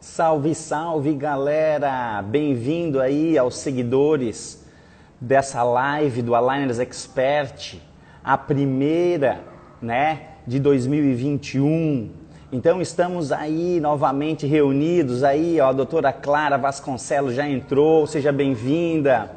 Salve, salve, galera! Bem-vindo aí aos seguidores dessa live do Aligners Expert, a primeira, de 2021. Então estamos aí novamente reunidos aí, ó, a doutora Clara Vasconcelos já entrou, seja bem-vinda.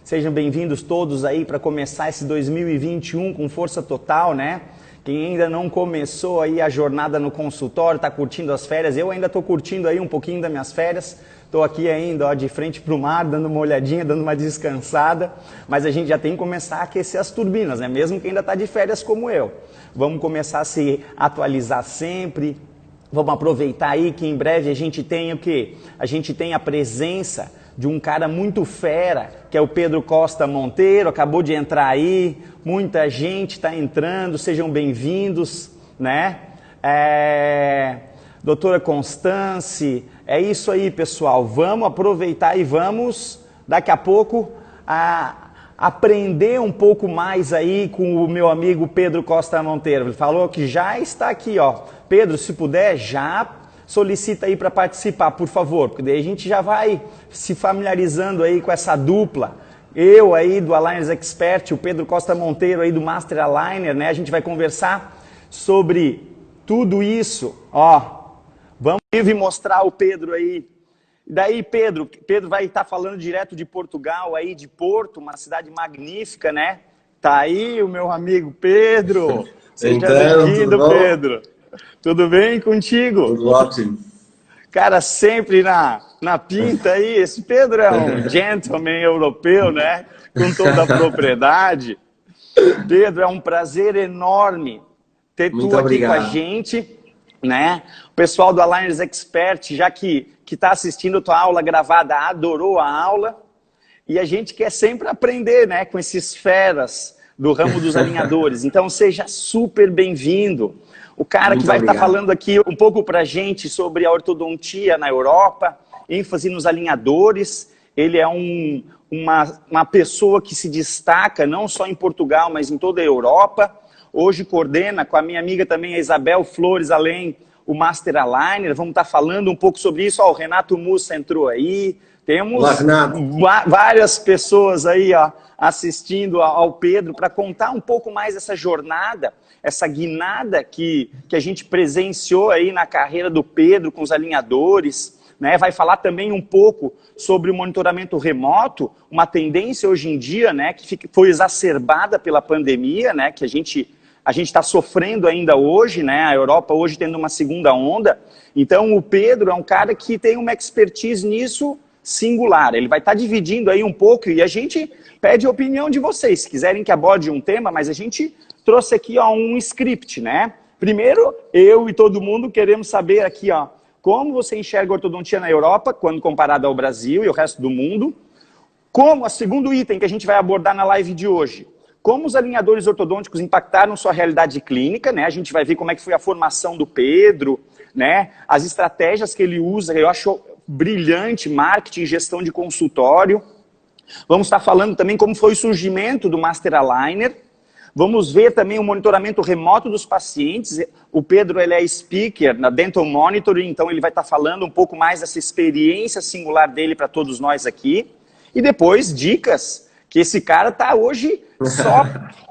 Sejam bem-vindos todos aí para começar esse 2021 com força total, né? Quem ainda não começou aí a jornada no consultório, está curtindo as férias, eu ainda estou curtindo aí um pouquinho das minhas férias, estou aqui ainda ó, de frente para o mar, dando uma olhadinha, dando uma descansada, mas a gente já tem que começar a aquecer as turbinas, né? Mesmo quem ainda está de férias como eu. Vamos começar a se atualizar sempre, vamos aproveitar aí que em breve a gente tem o quê? A gente tem a presença de um cara muito fera, que é o Pedro Costa Monteiro, acabou de entrar aí, muita gente está entrando, sejam bem-vindos, né? Doutora Constance, é isso aí, pessoal, vamos aproveitar e vamos, daqui a pouco, aprender um pouco mais aí com o meu amigo Pedro Costa Monteiro. Ele falou que já está aqui, ó. Pedro, se puder, já solicita aí para participar, por favor, porque daí a gente já vai se familiarizando aí com essa dupla. Eu aí do Aligners Expert, o Pedro Costa Monteiro aí do Master Aligner, né? A gente vai conversar sobre tudo isso, ó. Vamos mostrar o Pedro aí. Daí, Pedro vai estar falando direto de Portugal aí, de Porto, uma cidade magnífica, né? Tá aí o meu amigo Pedro. Seja bem-vindo, Pedro. Tudo bem contigo? Tudo ótimo. Cara, sempre na pinta aí. Esse Pedro é um gentleman europeu, né? Com toda a propriedade. Pedro, é um prazer enorme ter tu aqui com a gente, né? O pessoal do Aligners Expert, já que está assistindo a tua aula gravada, adorou a aula. E a gente quer sempre aprender, né? Com esses feras do ramo dos alinhadores. Então, seja super bem-vindo. O cara que vai estar falando aqui um pouco para a gente sobre a ortodontia na Europa, ênfase nos alinhadores. Ele é uma pessoa que se destaca não só em Portugal, mas em toda a Europa. Hoje coordena com a minha amiga também, a Isabel Flores, além o Master Aligner. Vamos estar falando um pouco sobre isso. Ó, o Renato Mussa entrou aí. Temos várias pessoas aí ó, assistindo ao Pedro para contar um pouco mais dessa jornada, essa guinada que a gente presenciou aí na carreira do Pedro com os alinhadores, né? Vai falar também um pouco sobre o monitoramento remoto, uma tendência hoje em dia, né, que foi exacerbada pela pandemia, né, que a gente está sofrendo ainda hoje, né, a Europa hoje tendo uma segunda onda. Então o Pedro é um cara que tem uma expertise nisso singular, ele vai estar dividindo aí um pouco e a gente pede a opinião de vocês, se quiserem que aborde um tema, mas a gente trouxe aqui ó, um script, né? Primeiro, eu e todo mundo queremos saber aqui, ó, como você enxerga a ortodontia na Europa, quando comparado ao Brasil e o resto do mundo. Como, o segundo item que a gente vai abordar na live de hoje, como os alinhadores ortodônticos impactaram sua realidade clínica, né? A gente vai ver como é que foi a formação do Pedro, né? As estratégias que ele usa, eu acho brilhante, marketing, gestão de consultório. Vamos estar falando também como foi o surgimento do Master Aligner. Vamos ver também o monitoramento remoto dos pacientes. O Pedro ele é speaker na Dental Monitoring, então ele vai estar falando um pouco mais dessa experiência singular dele para todos nós aqui. E depois, dicas, que esse cara está hoje só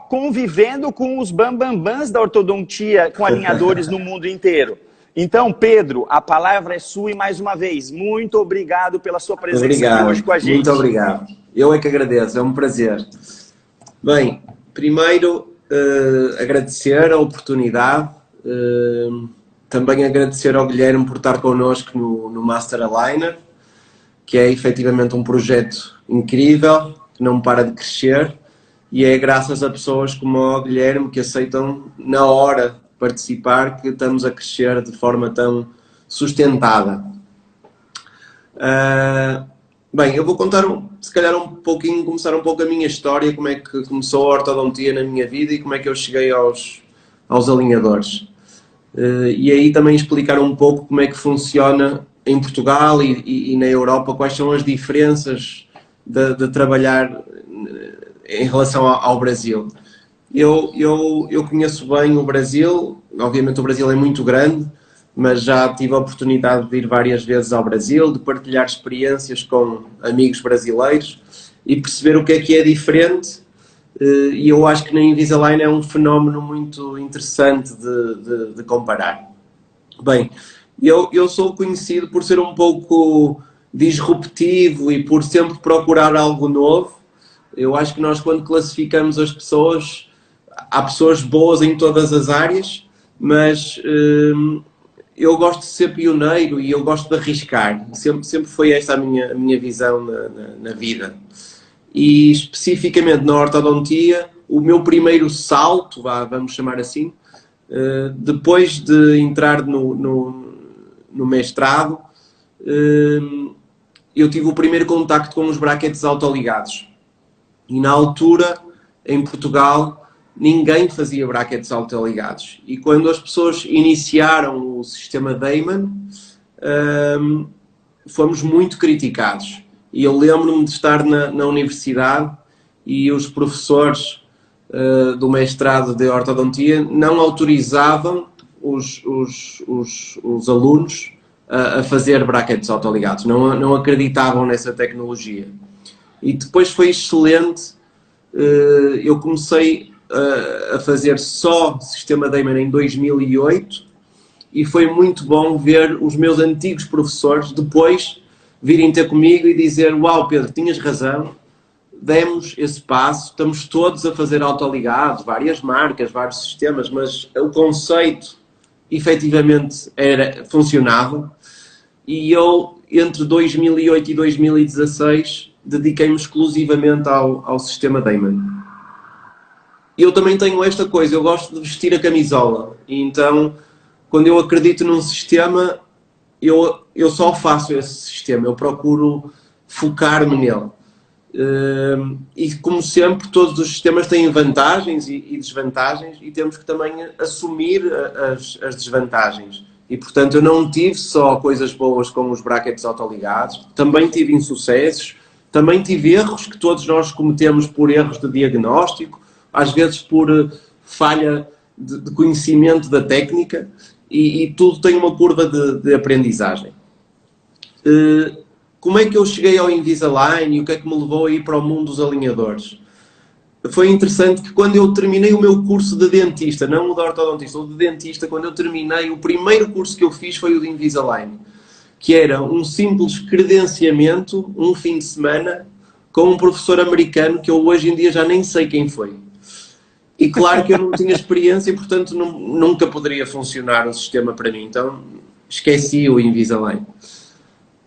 convivendo com os bambambãs da ortodontia, com alinhadores no mundo inteiro. Então, Pedro, a palavra é sua e mais uma vez, muito obrigado pela sua presença aqui hoje com a gente. Muito obrigado. Eu é que agradeço, é um prazer. Bem, primeiro agradecer a oportunidade, também agradecer ao Guilherme por estar connosco no Master Aligner, que é efetivamente um projeto incrível, que não para de crescer, e é graças a pessoas como o Guilherme que aceitam na hora participar que estamos a crescer de forma tão sustentada. Bem, eu vou contar, se calhar começar um pouco a minha história, como é que começou a ortodontia na minha vida e como é que eu cheguei aos alinhadores. E aí também explicar um pouco como é que funciona em Portugal e na Europa, quais são as diferenças de trabalhar em relação ao Brasil. Eu conheço bem o Brasil, obviamente o Brasil é muito grande, mas já tive a oportunidade de ir várias vezes ao Brasil, de partilhar experiências com amigos brasileiros e perceber o que é diferente. E eu acho que na Invisalign é um fenómeno muito interessante de comparar. Bem, eu sou conhecido por ser um pouco disruptivo e por sempre procurar algo novo. Eu acho que nós, quando classificamos as pessoas, há pessoas boas em todas as áreas, mas eu gosto de ser pioneiro e eu gosto de arriscar. Sempre foi esta a minha visão na vida. E especificamente na ortodontia, o meu primeiro salto, vamos chamar assim, depois de entrar no mestrado, eu tive o primeiro contacto com os brackets autoligados. E na altura, em Portugal, ninguém fazia brackets autoligados. E quando as pessoas iniciaram o sistema Damon, fomos muito criticados. E eu lembro-me de estar na universidade e os professores do mestrado de ortodontia não autorizavam os alunos a fazer brackets autoligados. Não acreditavam nessa tecnologia. E depois foi excelente. Eu comecei a fazer só sistema Damon em 2008 e foi muito bom ver os meus antigos professores depois virem ter comigo e dizer: uau, Pedro, tinhas razão, demos esse passo, estamos todos a fazer autoligados, várias marcas, vários sistemas, mas o conceito efetivamente funcionava. E eu, entre 2008 e 2016, dediquei-me exclusivamente ao sistema Damon. Eu também tenho esta coisa, eu gosto de vestir a camisola, e então, quando eu acredito num sistema, eu só faço esse sistema, eu procuro focar-me nele. E como sempre, todos os sistemas têm vantagens e desvantagens e temos que também assumir as desvantagens. E portanto eu não tive só coisas boas com os brackets autoligados, também tive insucessos, também tive erros que todos nós cometemos por erros de diagnóstico, às vezes por falha de conhecimento da técnica, e tudo tem uma curva de aprendizagem. Como é que eu cheguei ao Invisalign e o que é que me levou a ir para o mundo dos alinhadores? Foi interessante que quando eu terminei o meu curso de dentista, não o de ortodontista, o de dentista, quando eu terminei, o primeiro curso que eu fiz foi o de Invisalign, que era um simples credenciamento, um fim de semana, com um professor americano que eu hoje em dia já nem sei quem foi. E claro que eu não tinha experiência e, portanto, nunca poderia funcionar o sistema para mim. Então, esqueci o Invisalign.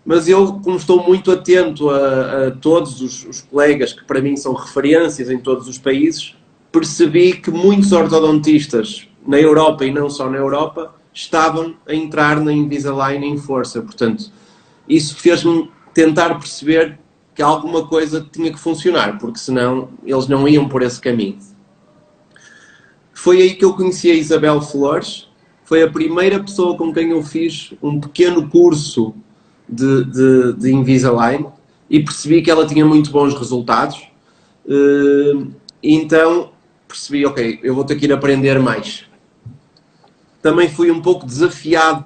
Mas eu, como estou muito atento a todos os colegas que para mim são referências em todos os países, percebi que muitos ortodontistas na Europa e não só na Europa estavam a entrar na Invisalign em força. Portanto, isso fez-me tentar perceber que alguma coisa tinha que funcionar, porque senão eles não iam por esse caminho. Foi aí que eu conheci a Isabel Flores, foi a primeira pessoa com quem eu fiz um pequeno curso de Invisalign e percebi que ela tinha muito bons resultados. Então percebi, ok, eu vou ter que ir aprender mais. Também fui um pouco desafiado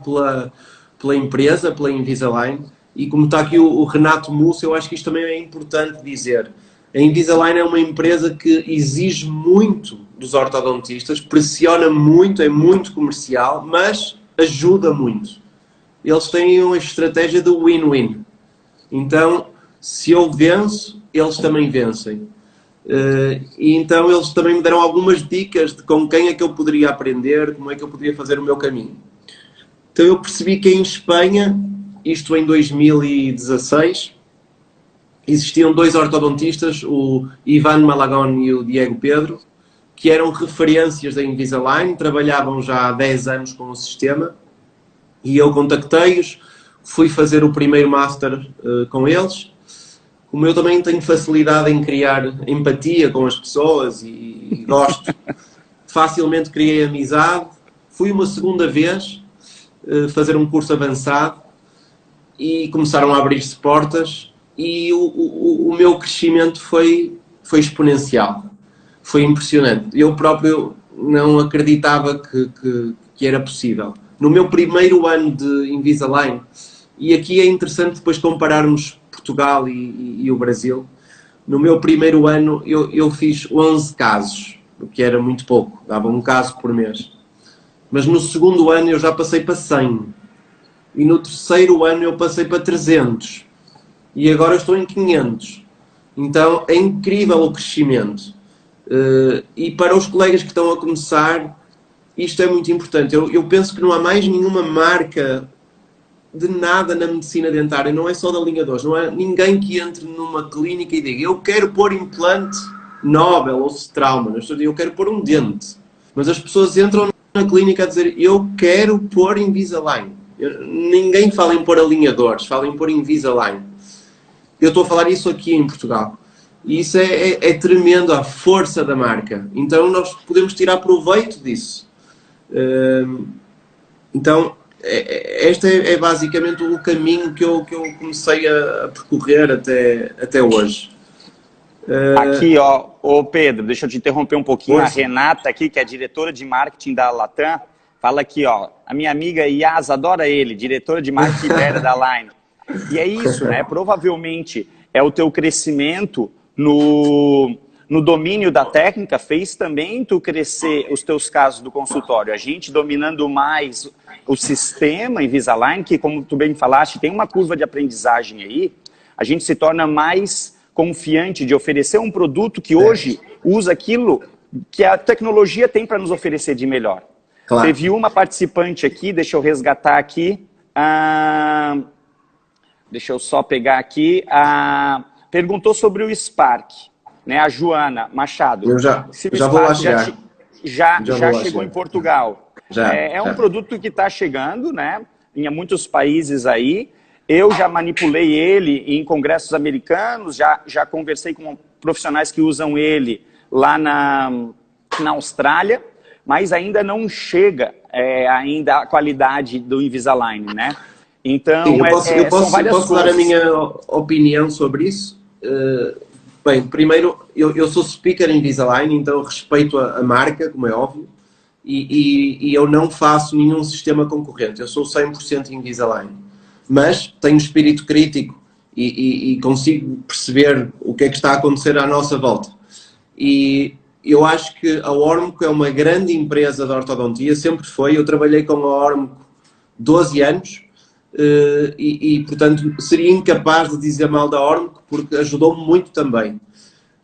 pela empresa, pela Invisalign, e como está aqui o Renato Musso, eu acho que isto também é importante dizer. A Invisalign é uma empresa que exige muito dos ortodontistas, pressiona muito, é muito comercial, mas ajuda muito. Eles têm uma estratégia de win-win. Então, se eu venço, eles também vencem. E então eles também me deram algumas dicas de com quem é que eu poderia aprender, como é que eu poderia fazer o meu caminho. Então eu percebi que em Espanha, isto em 2016, existiam dois ortodontistas, o Ivan Malagón e o Diego Pedro, que eram referências da Invisalign, trabalhavam já há 10 anos com o sistema, e eu contactei-os, fui fazer o primeiro Master com eles. Como eu também tenho facilidade em criar empatia com as pessoas e gosto, facilmente criei amizade. Fui uma segunda vez fazer um curso avançado e começaram a abrir-se portas e o meu crescimento foi exponencial. Foi impressionante. Eu próprio não acreditava que era possível. no meu primeiro ano de Invisalign, e aqui é interessante depois compararmos Portugal e o Brasil. No meu primeiro ano eu fiz 11 casos, o que era muito pouco, dava um caso por mês. Mas no segundo ano eu já passei para 100. E no terceiro ano eu passei para 300. E agora estou em 500. Então é incrível o crescimento. E para os colegas que estão a começar, isto é muito importante. Eu penso que não há mais nenhuma marca de nada na medicina dentária, não é só de alinhadores, não há ninguém que entre numa clínica e diga eu quero pôr implante Nobel ou Straumann, eu quero pôr um dente. Mas as pessoas entram na clínica a dizer eu quero pôr Invisalign. Ninguém fala em pôr alinhadores, fala em pôr Invisalign. Eu estou a falar isso aqui em Portugal. E isso é tremendo, a força da marca. Então nós podemos tirar proveito disso. Então, este é basicamente o caminho que eu comecei a percorrer até hoje. Aqui, ó, ô Pedro, deixa eu te interromper um pouquinho. Força. A Renata aqui, que é diretora de marketing da Latam, fala aqui, ó, a minha amiga Yas adora ele, diretora de marketing Ibéria da Line. E é isso, né? Provavelmente é o teu crescimento no domínio da técnica fez também tu crescer os teus casos do consultório. A gente dominando mais o sistema Invisalign, que como tu bem falaste, tem uma curva de aprendizagem aí, a gente se torna mais confiante de oferecer um produto que hoje usa aquilo que a tecnologia tem para nos oferecer de melhor. Claro. Teve uma participante aqui, deixa eu resgatar aqui, deixa eu só pegar aqui, perguntou sobre o Spark, né, a Joana Machado. Eu já vou lá chegar. Já chegou em Portugal. É um produto que está chegando, né, em muitos países aí. Eu já manipulei ele em congressos americanos, já conversei com profissionais que usam ele lá na Austrália, mas ainda não chega ainda a qualidade do Invisalign, né? Então, sim, eu posso dar a minha opinião sobre isso? Bem, primeiro, eu sou speaker em Invisalign, então eu respeito a marca, como é óbvio, e eu não faço nenhum sistema concorrente. Eu sou 100% Invisalign. Mas tenho espírito crítico e consigo perceber o que é que está a acontecer à nossa volta. E eu acho que a Ormco é uma grande empresa de ortodontia, sempre foi. Eu trabalhei com a Ormco 12 anos portanto, seria incapaz de dizer mal da Ormco porque ajudou-me muito também.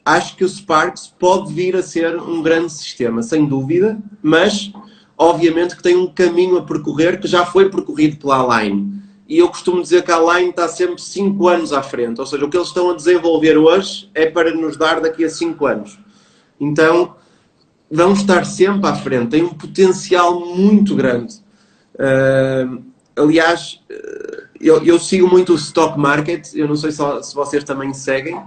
Acho que o Sparks pode vir a ser um grande sistema, sem dúvida, mas obviamente que tem um caminho a percorrer que já foi percorrido pela Align. E eu costumo dizer que a Align está sempre 5 anos à frente. Ou seja, o que eles estão a desenvolver hoje é para nos dar daqui a 5 anos. Então, vão estar sempre à frente. Tem um potencial muito grande. Aliás, eu sigo muito o stock market. Eu não sei se vocês também seguem.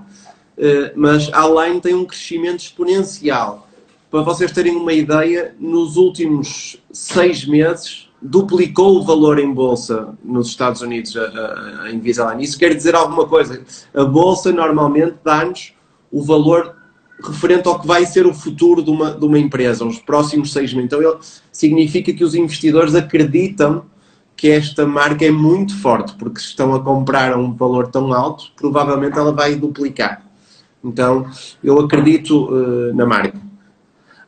Mas a Align tem um crescimento exponencial. Para vocês terem uma ideia, nos últimos 6 meses... duplicou o valor em bolsa nos Estados Unidos a Invisalign. Isso quer dizer alguma coisa. A bolsa normalmente dá-nos o valor referente ao que vai ser o futuro de uma empresa, os próximos 6 meses. Então significa que os investidores acreditam que esta marca é muito forte, porque se estão a comprar a um valor tão alto, provavelmente ela vai duplicar. Então eu acredito na marca.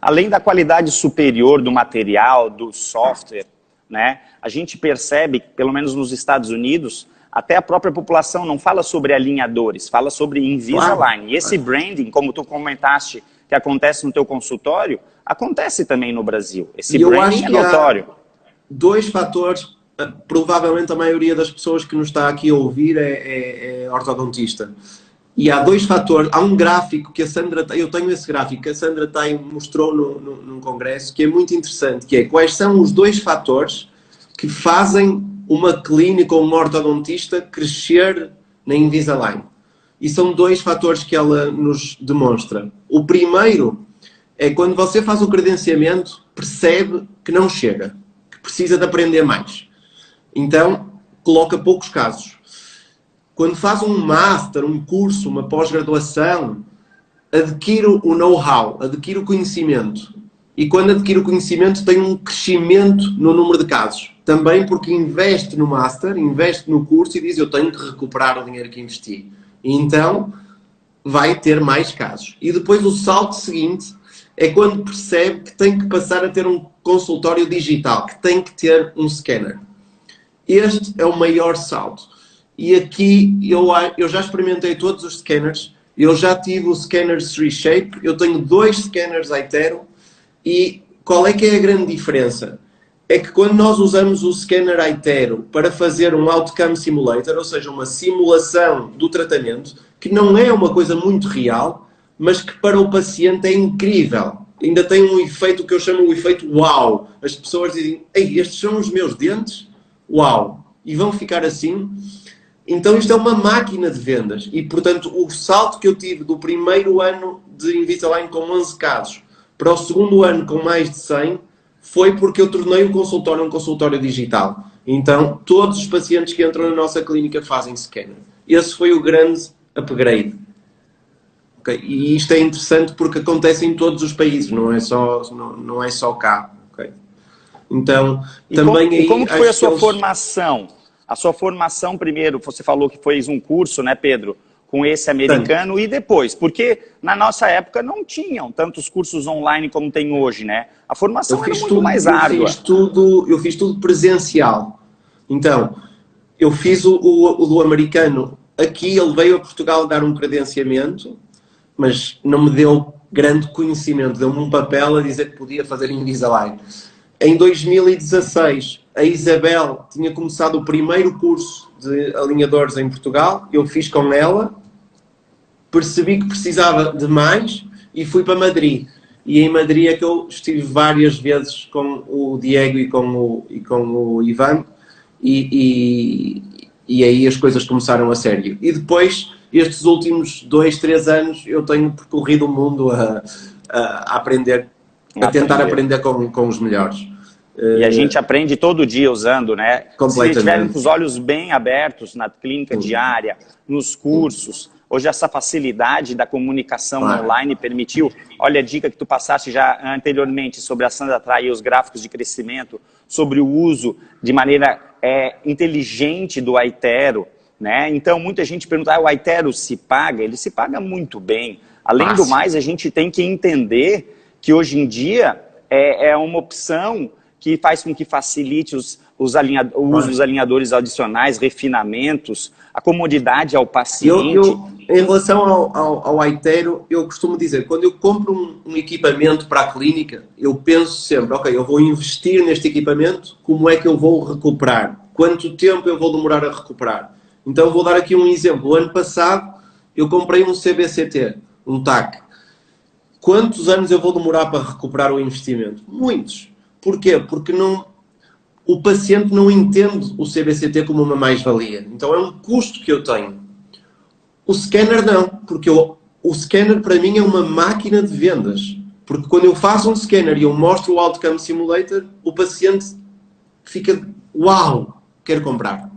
Além da qualidade superior do material, do software, né? A gente percebe, pelo menos nos Estados Unidos, até a própria população não fala sobre alinhadores, fala sobre Invisalign. E esse branding, como tu comentaste, que acontece no teu consultório, acontece também no Brasil. Esse branding é notório. Há 2 fatores, provavelmente a maioria das pessoas que nos está aqui a ouvir é ortodontista. E há 2 fatores, há um gráfico que a Sandra, eu tenho esse gráfico que a Sandra mostrou num congresso, que é muito interessante, que é quais são os 2 fatores que fazem uma clínica ou um ortodontista crescer na Invisalign. E são 2 fatores que ela nos demonstra. O primeiro é quando você faz o credenciamento, percebe que não chega, que precisa de aprender mais. Então, coloca poucos casos. Quando faz um master, um curso, uma pós-graduação, adquire o know-how, adquire o conhecimento. E quando adquire o conhecimento, tem um crescimento no número de casos. também porque investe no Master, investe no curso e diz eu tenho que recuperar o dinheiro que investi. E então vai ter mais casos. E depois o salto seguinte é quando percebe que tem que passar a ter um consultório digital, que tem que ter um scanner. Este é o maior salto. E aqui eu já experimentei todos os scanners, eu já tive o scanner 3Shape, eu tenho 2 scanners iTero e qual é que é a grande diferença? É que quando nós usamos o scanner iTero para fazer um outcome simulator, ou seja, uma simulação do tratamento, que não é uma coisa muito real, mas que para o paciente é incrível. Ainda tem um efeito que eu chamo o efeito uau. As pessoas dizem, ei, estes são os meus dentes? Uau! E vão ficar assim. Então isto é uma máquina de vendas. E, portanto, o salto que eu tive do primeiro ano de Invisalign com 11 casos para o segundo ano com mais de 100 foi porque eu tornei o consultório um consultório digital. Então, todos os pacientes que entram na nossa clínica fazem scanner. Esse foi o grande upgrade. Okay? E isto é interessante porque acontece em todos os países, não é só cá. Okay? Então, e como que foi a sua formação? A sua formação primeiro, você falou que fez um curso, né, Pedro, com esse americano e depois, porque na nossa época não tinham tantos cursos online como tem hoje, né? A formação era muito mais árdua. Eu fiz tudo presencial. Então, eu fiz o do americano aqui, ele veio a Portugal dar um credenciamento, mas não me deu grande conhecimento, deu-me um papel a dizer que podia fazer Invisalign. Em 2016, a Isabel tinha começado o primeiro curso de alinhadores em Portugal, eu fiz com ela, percebi que precisava de mais e fui para Madrid. E em Madrid é que eu estive várias vezes com o Diego e com o Ivan e aí as coisas começaram a sério. E depois, estes últimos 2, 3 anos, eu tenho percorrido o mundo a aprender, a tentar aprender com os melhores. E a gente aprende todo dia usando, né? Completamente. Se tiverem com os olhos bem abertos na clínica diária, nos cursos, hoje essa facilidade da comunicação online permitiu, olha a dica que tu passaste já anteriormente sobre a Sandra Trai e os gráficos de crescimento, sobre o uso de maneira inteligente do iTero, né? Então muita gente pergunta, o iTero se paga? Ele se paga muito bem. Além do mais, a gente tem que entender que hoje em dia é uma opção que faz com que facilite o uso dos alinhadores adicionais, refinamentos, a comodidade ao paciente. Em relação ao iTero, eu costumo dizer, quando eu compro um equipamento para a clínica, eu penso sempre, ok, eu vou investir neste equipamento, como é que eu vou recuperar? Quanto tempo eu vou demorar a recuperar? Então vou dar aqui um exemplo. O ano passado eu comprei um CBCT, um TAC. Quantos anos eu vou demorar para recuperar o investimento? Muitos. Porquê? Porque o paciente não entende o CBCT como uma mais-valia. Então é um custo que eu tenho. O scanner não, porque o scanner para mim é uma máquina de vendas. Porque quando eu faço um scanner e eu mostro o Outcome Simulator, o paciente fica, uau, quero comprar.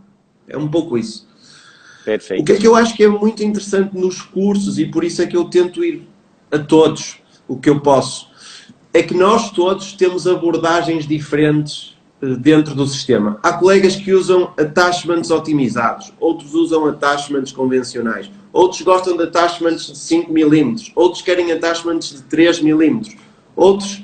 É um pouco isso. Perfeito. O que é que eu acho que é muito interessante nos cursos, e por isso é que eu tento ir a todos o que eu posso, é que nós todos temos abordagens diferentes dentro do sistema. Há colegas que usam attachments otimizados, outros usam attachments convencionais, outros gostam de attachments de 5 mm, outros querem attachments de 3 mm, outros...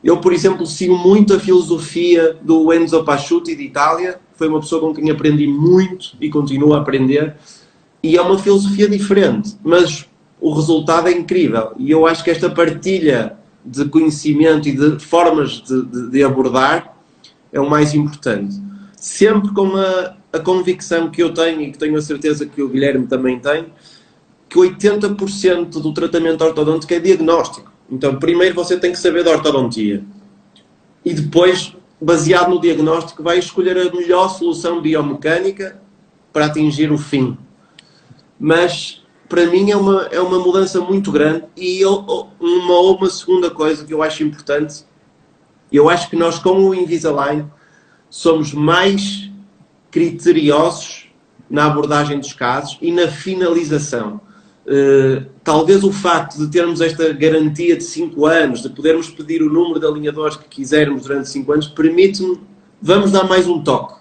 Eu, por exemplo, sigo muito a filosofia do Enzo Pasciuti de Itália, foi uma pessoa com quem aprendi muito e continuo a aprender, e é uma filosofia diferente, mas o resultado é incrível. E eu acho que esta partilha de conhecimento e de formas de abordar é o mais importante. Sempre com a convicção que eu tenho e que tenho a certeza que o Guilherme também tem, que 80% do tratamento ortodôntico é diagnóstico. Então, primeiro você tem que saber da ortodontia. E depois, baseado no diagnóstico, vai escolher a melhor solução biomecânica para atingir o fim. Mas, para mim, é uma mudança muito grande. E uma segunda coisa que eu acho importante, eu acho que nós, com o Invisalign, somos mais criteriosos na abordagem dos casos e na finalização. Talvez o facto de termos esta garantia de 5 anos, de podermos pedir o número de alinhadores que quisermos durante 5 anos, permite-me vamos dar mais um toque.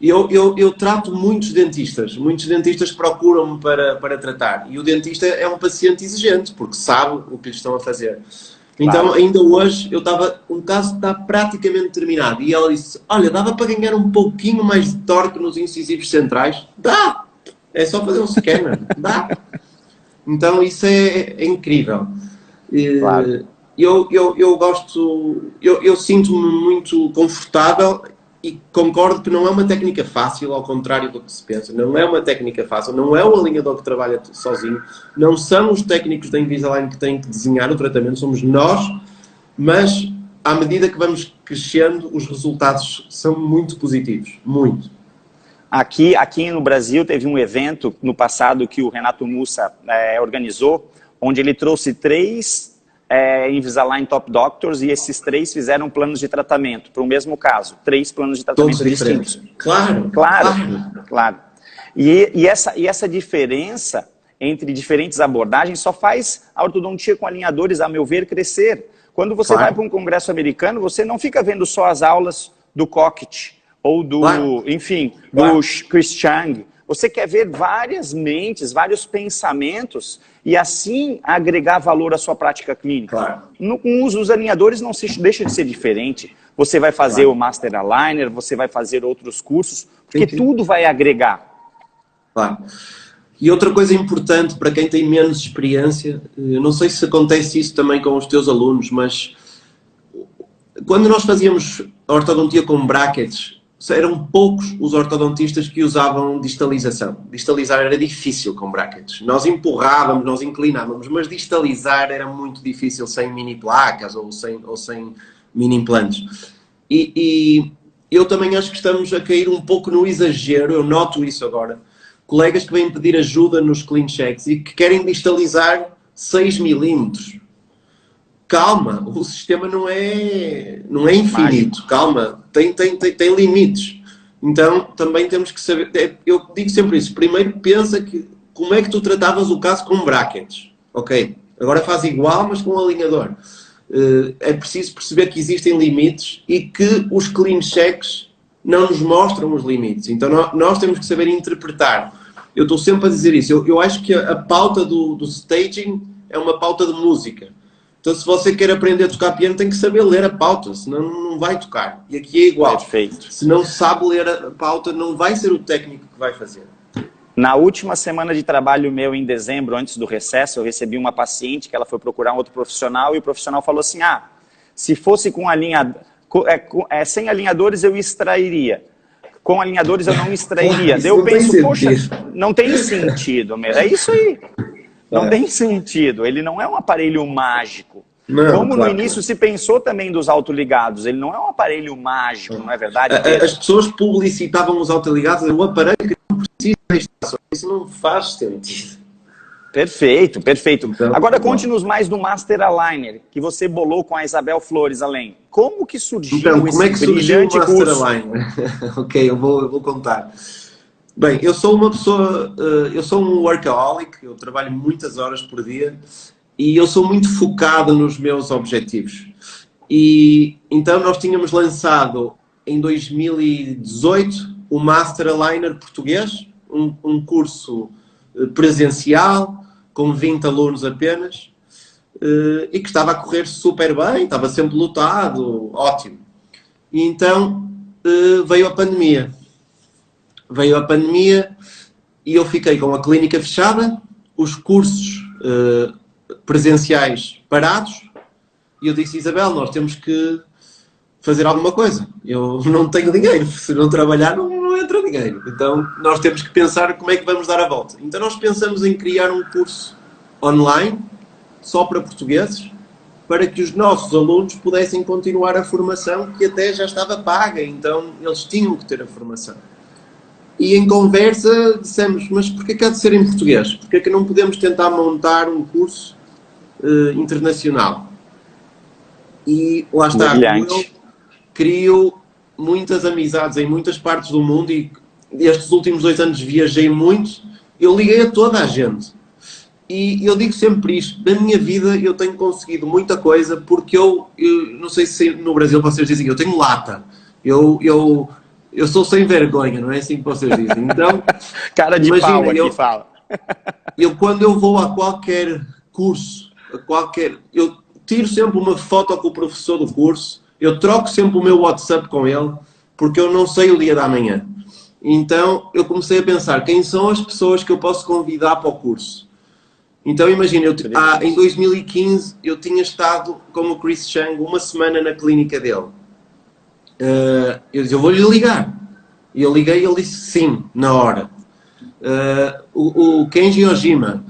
Eu trato muitos dentistas procuram-me para tratar, e o dentista é um paciente exigente, porque sabe o que lhes estão a fazer. Então, Claro. ainda hoje, um caso está praticamente terminado, e ela disse, olha, dava para ganhar um pouquinho mais de torque nos incisivos centrais? Dá! É só fazer um scanner, dá! Então, isso é incrível. Claro. Eu gosto, eu sinto-me muito confortável e concordo que não é uma técnica fácil, ao contrário do que se pensa. Não é uma técnica fácil, não é o alinhador que trabalha sozinho, não são os técnicos da Invisalign que têm que desenhar o tratamento, somos nós, mas à medida que vamos crescendo, os resultados são muito positivos, muito. Aqui no Brasil teve um evento no passado que o Renato Mussa organizou, onde ele trouxe 3 Invisalign Top Doctors, e esses 3 fizeram planos de tratamento para o mesmo caso. 3 planos de tratamento Todos distintos. diferentes. Claro. Claro. E essa diferença entre diferentes abordagens só faz a ortodontia com alinhadores, a meu ver, crescer. Quando você vai para um congresso americano, você não fica vendo só as aulas do Cockett ou do, enfim, do Chris Chang. Você quer ver várias mentes, vários pensamentos e assim agregar valor à sua prática clínica. Claro. No uso dos alinhadores não deixa de ser diferente. Você vai fazer o Master Aligner, você vai fazer outros cursos, porque tudo vai agregar. Claro. E outra coisa importante para quem tem menos experiência, eu não sei se acontece isso também com os teus alunos, mas quando nós fazíamos a ortodontia com brackets, eram poucos os ortodontistas que usavam distalização. Distalizar era difícil com brackets. Nós empurrávamos, nós inclinávamos, mas distalizar era muito difícil sem mini placas ou sem mini implantes. E eu também acho que estamos a cair um pouco no exagero, eu noto isso agora. Colegas que vêm pedir ajuda nos clean checks e que querem distalizar 6 milímetros. Calma, o sistema não é infinito. Mágico. Calma, tem limites. Então, também temos que saber... Eu digo sempre isso. Primeiro, pensa que como é que tu tratavas o caso com brackets. Ok, agora faz igual, mas com um alinhador. É preciso perceber que existem limites e que os clean checks não nos mostram os limites. Então, nós temos que saber interpretar. Eu estou sempre a dizer isso. Eu acho que a pauta do staging é uma pauta de música. Então, se você quer aprender a tocar piano, tem que saber ler a pauta, senão não vai tocar. E aqui é igual. Perfeito. Se não sabe ler a pauta, não vai ser o técnico que vai fazer. Na última semana de trabalho meu, em dezembro, antes do recesso, eu recebi uma paciente que ela foi procurar um outro profissional e o profissional falou assim, se fosse com sem alinhadores eu extrairia. Com alinhadores eu não extrairia. Daí eu penso, poxa, não tem sentido mesmo. É isso aí. Não tem sentido, ele não é um aparelho mágico. Não, como no início se pensou também dos autoligados, ele não é um aparelho mágico, não é verdade? As pessoas publicitavam os autoligados, o aparelho que não precisa de estação. Isso não faz sentido. Perfeito. Então, agora conte-nos mais do Master Aligner, que você bolou com a Isabel Flores além. Como que surgiu esse brilhante curso? Master Aligner? Ok, eu vou contar. Bem, eu sou uma pessoa, eu sou um workaholic, eu trabalho muitas horas por dia e eu sou muito focado nos meus objetivos. E então nós tínhamos lançado em 2018 o Master Aligner português, um curso presencial com 20 alunos apenas e que estava a correr super bem, estava sempre lotado, ótimo. E então veio a pandemia. E eu fiquei com a clínica fechada, os cursos presenciais parados, e eu disse, Isabel, nós temos que fazer alguma coisa. Eu não tenho dinheiro, se não trabalhar não entra dinheiro. Então nós temos que pensar como é que vamos dar a volta. Então nós pensamos em criar um curso online, só para portugueses, para que os nossos alunos pudessem continuar a formação, que até já estava paga, então eles tinham que ter a formação. E em conversa dissemos, mas porquê que há de ser em português? Porquê que não podemos tentar montar um curso internacional? E lá está, eu crio muitas amizades em muitas partes do mundo e estes últimos 2 anos viajei muito, eu liguei a toda a gente. E eu digo sempre isto, na minha vida eu tenho conseguido muita coisa porque eu não sei se no Brasil vocês dizem, eu tenho lata. Eu sou sem vergonha, não é assim que vocês dizem. Então, cara de pau aqui fala. Quando eu vou a qualquer curso, eu tiro sempre uma foto com o professor do curso, eu troco sempre o meu WhatsApp com ele, porque eu não sei o dia da manhã. Então, eu comecei a pensar, quem são as pessoas que eu posso convidar para o curso? Então, imagina, em 2015, eu tinha estado com o Chris Chang uma semana na clínica dele. Eu disse, eu vou-lhe ligar. E eu liguei e ele disse sim, na hora. O Kenji Ojima,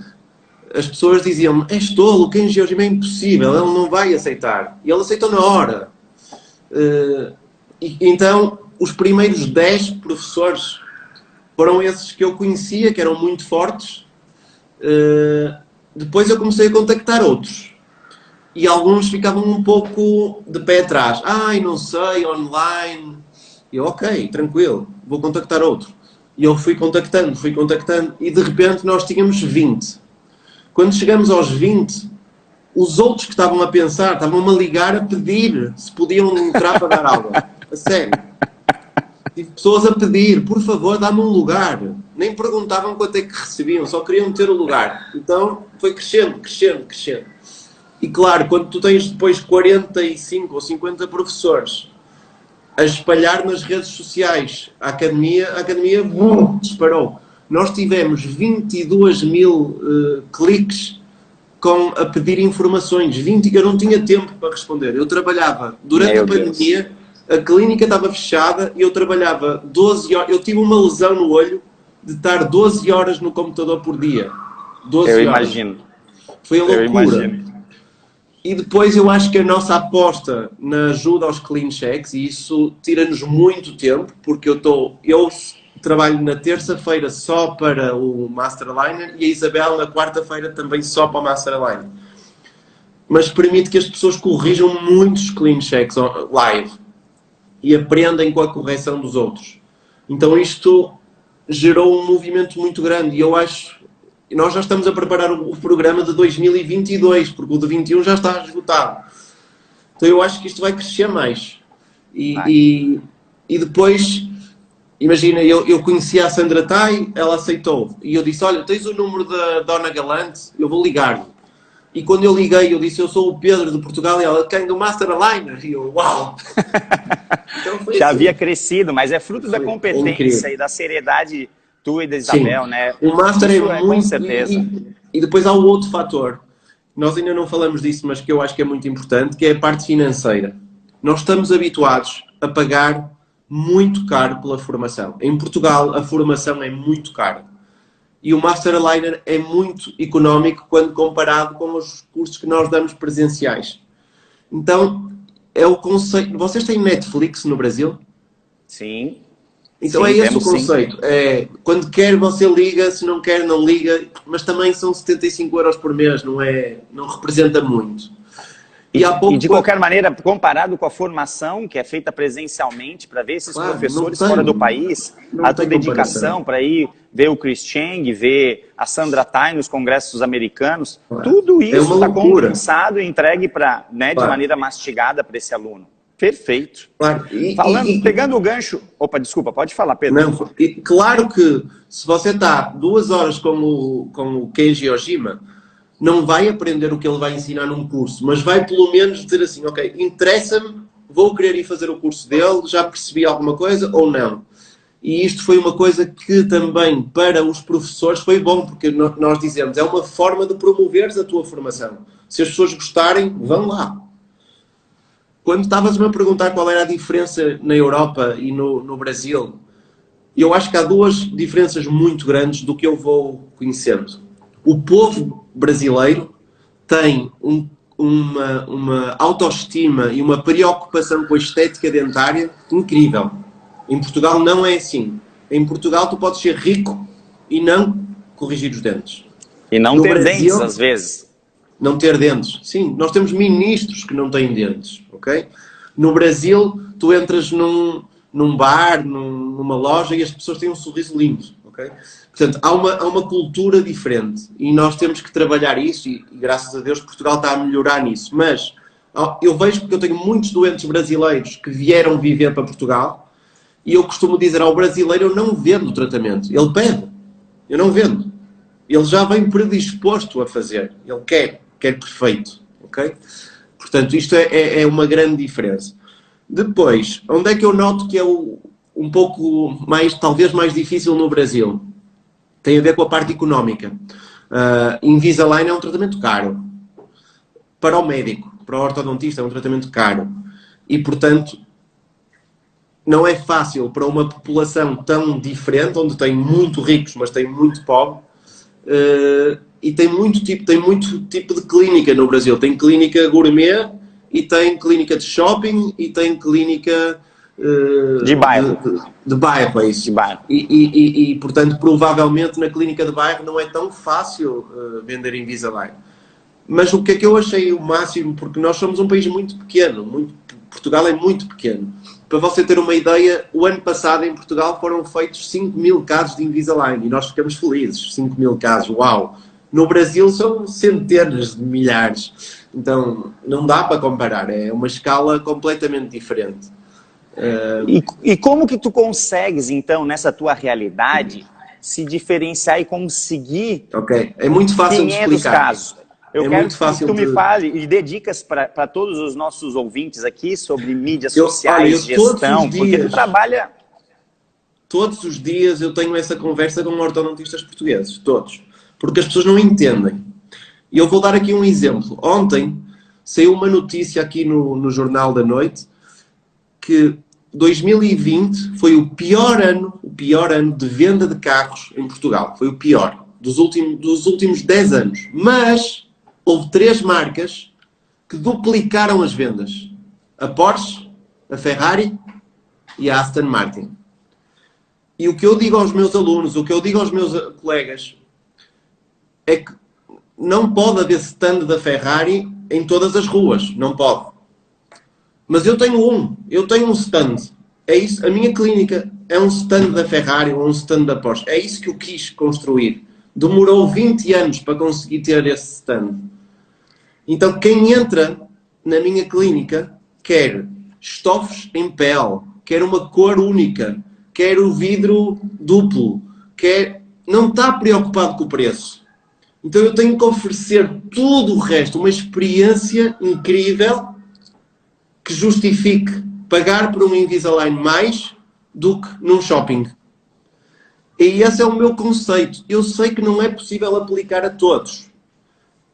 as pessoas diziam-me, és tolo, o Kenji Ojima é impossível, ele não vai aceitar. E ele aceitou na hora. Então, os primeiros 10 professores foram esses que eu conhecia, que eram muito fortes. Depois eu comecei a contactar outros. E alguns ficavam um pouco de pé atrás. Ai, não sei, online. E eu, ok, tranquilo, vou contactar outro. E eu fui contactando, e de repente nós tínhamos 20. Quando chegamos aos 20, os outros que estavam a pensar, estavam-me a ligar a pedir se podiam entrar para dar aula. A sério. Tive pessoas a pedir, por favor, dá-me um lugar. Nem perguntavam quanto é que recebiam, só queriam ter o lugar. Então foi crescendo. E claro, quando tu tens depois 45 ou 50 professores a espalhar nas redes sociais a academia disparou. Nós tivemos 22 mil cliques a pedir informações, 20 que eu não tinha tempo para responder. Eu trabalhava durante a pandemia, a clínica estava fechada e eu trabalhava 12 horas. Eu tive uma lesão no olho de estar 12 horas no computador por dia. 12 horas. Imagino. Foi a loucura. E depois eu acho que a nossa aposta na ajuda aos clean checks, e isso tira-nos muito tempo, porque eu trabalho na terça-feira só para o Master Aligner e a Isabel na quarta-feira também só para o Master Aligner. Mas permite que as pessoas corrijam muitos clean checks live e aprendem com a correção dos outros. Então isto gerou um movimento muito grande e eu acho... Nós já estamos a preparar o programa de 2022, porque o de 21 já está esgotado. Então eu acho que isto vai crescer mais. E depois, imagina, eu conhecia a Sandra Tai, ela aceitou. E eu disse, olha, tens o número da Dona Galante? Eu vou ligar-lhe. E quando eu liguei, eu disse, eu sou o Pedro de Portugal, e ela, quem? Do Master Aligner? E eu, uau! Então já havia crescido, mas é fruto da competência e da seriedade tua e da Isabel, sim, né? O Master é muito... Com certeza. E depois há o outro fator. Nós ainda não falamos disso, mas que eu acho que é muito importante, que é a parte financeira. Nós estamos habituados a pagar muito caro pela formação. Em Portugal, a formação é muito cara. E o Master Aligner é muito económico quando comparado com os cursos que nós damos presenciais. Então, é o conceito... Vocês têm Netflix no Brasil? Sim. Então sim, é esse o conceito. É, quando quer você liga, se não quer não liga, mas também são 75 euros por mês, não representa muito. E de qualquer maneira, comparado com a formação que é feita presencialmente, para ver esses professores fora do país, a tua dedicação para ir ver o Chris Chang, ver a Sandra Tai nos congressos americanos, tudo isso está condensado e entregue de maneira mastigada para esse aluno. Perfeito. Claro. Pegando o gancho... Opa, desculpa, pode falar, Pedro. Não, claro que se você está 2 horas com o Kenji Ojima, não vai aprender o que ele vai ensinar num curso, mas vai pelo menos dizer assim, ok, interessa-me, vou querer ir fazer o curso dele, já percebi alguma coisa ou não. E isto foi uma coisa que também para os professores foi bom, porque nós dizemos, é uma forma de promoveres a tua formação. Se as pessoas gostarem, vão lá. Quando estavas-me a perguntar qual era a diferença na Europa e no Brasil, eu acho que há 2 diferenças muito grandes do que eu vou conhecendo. O povo brasileiro tem uma autoestima e uma preocupação com a estética dentária incrível. Em Portugal não é assim. Em Portugal tu podes ser rico e não corrigir os dentes. E não ter dentes, às vezes. Não ter dentes. Sim, nós temos ministros que não têm dentes, ok? No Brasil, tu entras num bar, numa loja e as pessoas têm um sorriso lindo, ok? Portanto, há uma cultura diferente e nós temos que trabalhar isso e graças a Deus Portugal está a melhorar nisso. Mas Eu vejo porque eu tenho muitos doentes brasileiros que vieram viver para Portugal e eu costumo dizer ao brasileiro, eu não vendo o tratamento. Ele pede, eu não vendo. Ele já vem predisposto a fazer. Ele quer perfeito. Ok? Portanto, isto é uma grande diferença. Depois, onde é que eu noto que é um pouco mais, talvez mais difícil no Brasil? Tem a ver com a parte económica. Invisalign é um tratamento caro. Para o médico, para o ortodontista, é um tratamento caro. E, portanto, não é fácil para uma população tão diferente, onde tem muito ricos, mas tem muito pobre, e tem muito tipo de clínica no Brasil. Tem clínica gourmet, e tem clínica de shopping, e tem clínica... de bairro. De bairro, é isso. De bairro. E, portanto, provavelmente na clínica de bairro não é tão fácil vender Invisalign. Mas o que é que eu achei o máximo, porque nós somos um país muito pequeno, Portugal é muito pequeno. Para você ter uma ideia, o ano passado em Portugal foram feitos 5.000 casos de Invisalign e nós ficamos felizes, 5.000 casos, uau! No Brasil são centenas de milhares, então não dá para comparar, é uma escala completamente diferente. E como que tu consegues, então, nessa tua realidade, se diferenciar e conseguir É muito fácil de 500 explicar. casos? Eu quero que tu me fale e dê dicas para todos os nossos ouvintes aqui sobre mídias sociais, gestão, porque tu trabalha... Todos os dias eu tenho essa conversa com ortodontistas portugueses, todos. Porque as pessoas não entendem. E eu vou dar aqui um exemplo. Ontem saiu uma notícia aqui no Jornal da Noite que 2020 foi o pior ano de venda de carros em Portugal. Foi o pior dos últimos 10 anos. Mas houve 3 marcas que duplicaram as vendas. A Porsche, a Ferrari e a Aston Martin. E o que eu digo aos meus alunos, o que eu digo aos meus colegas, é que não pode haver stand da Ferrari em todas as ruas. Não pode. Mas eu tenho um stand. É isso, a minha clínica é um stand da Ferrari ou um stand da Porsche. É isso que eu quis construir. Demorou 20 anos para conseguir ter esse stand. Então, quem entra na minha clínica quer estofos em pele, quer uma cor única, quer o vidro duplo, não está preocupado com o preço. Então, eu tenho que oferecer tudo o resto, uma experiência incrível que justifique pagar por um Invisalign mais do que num shopping. E esse é o meu conceito. Eu sei que não é possível aplicar a todos.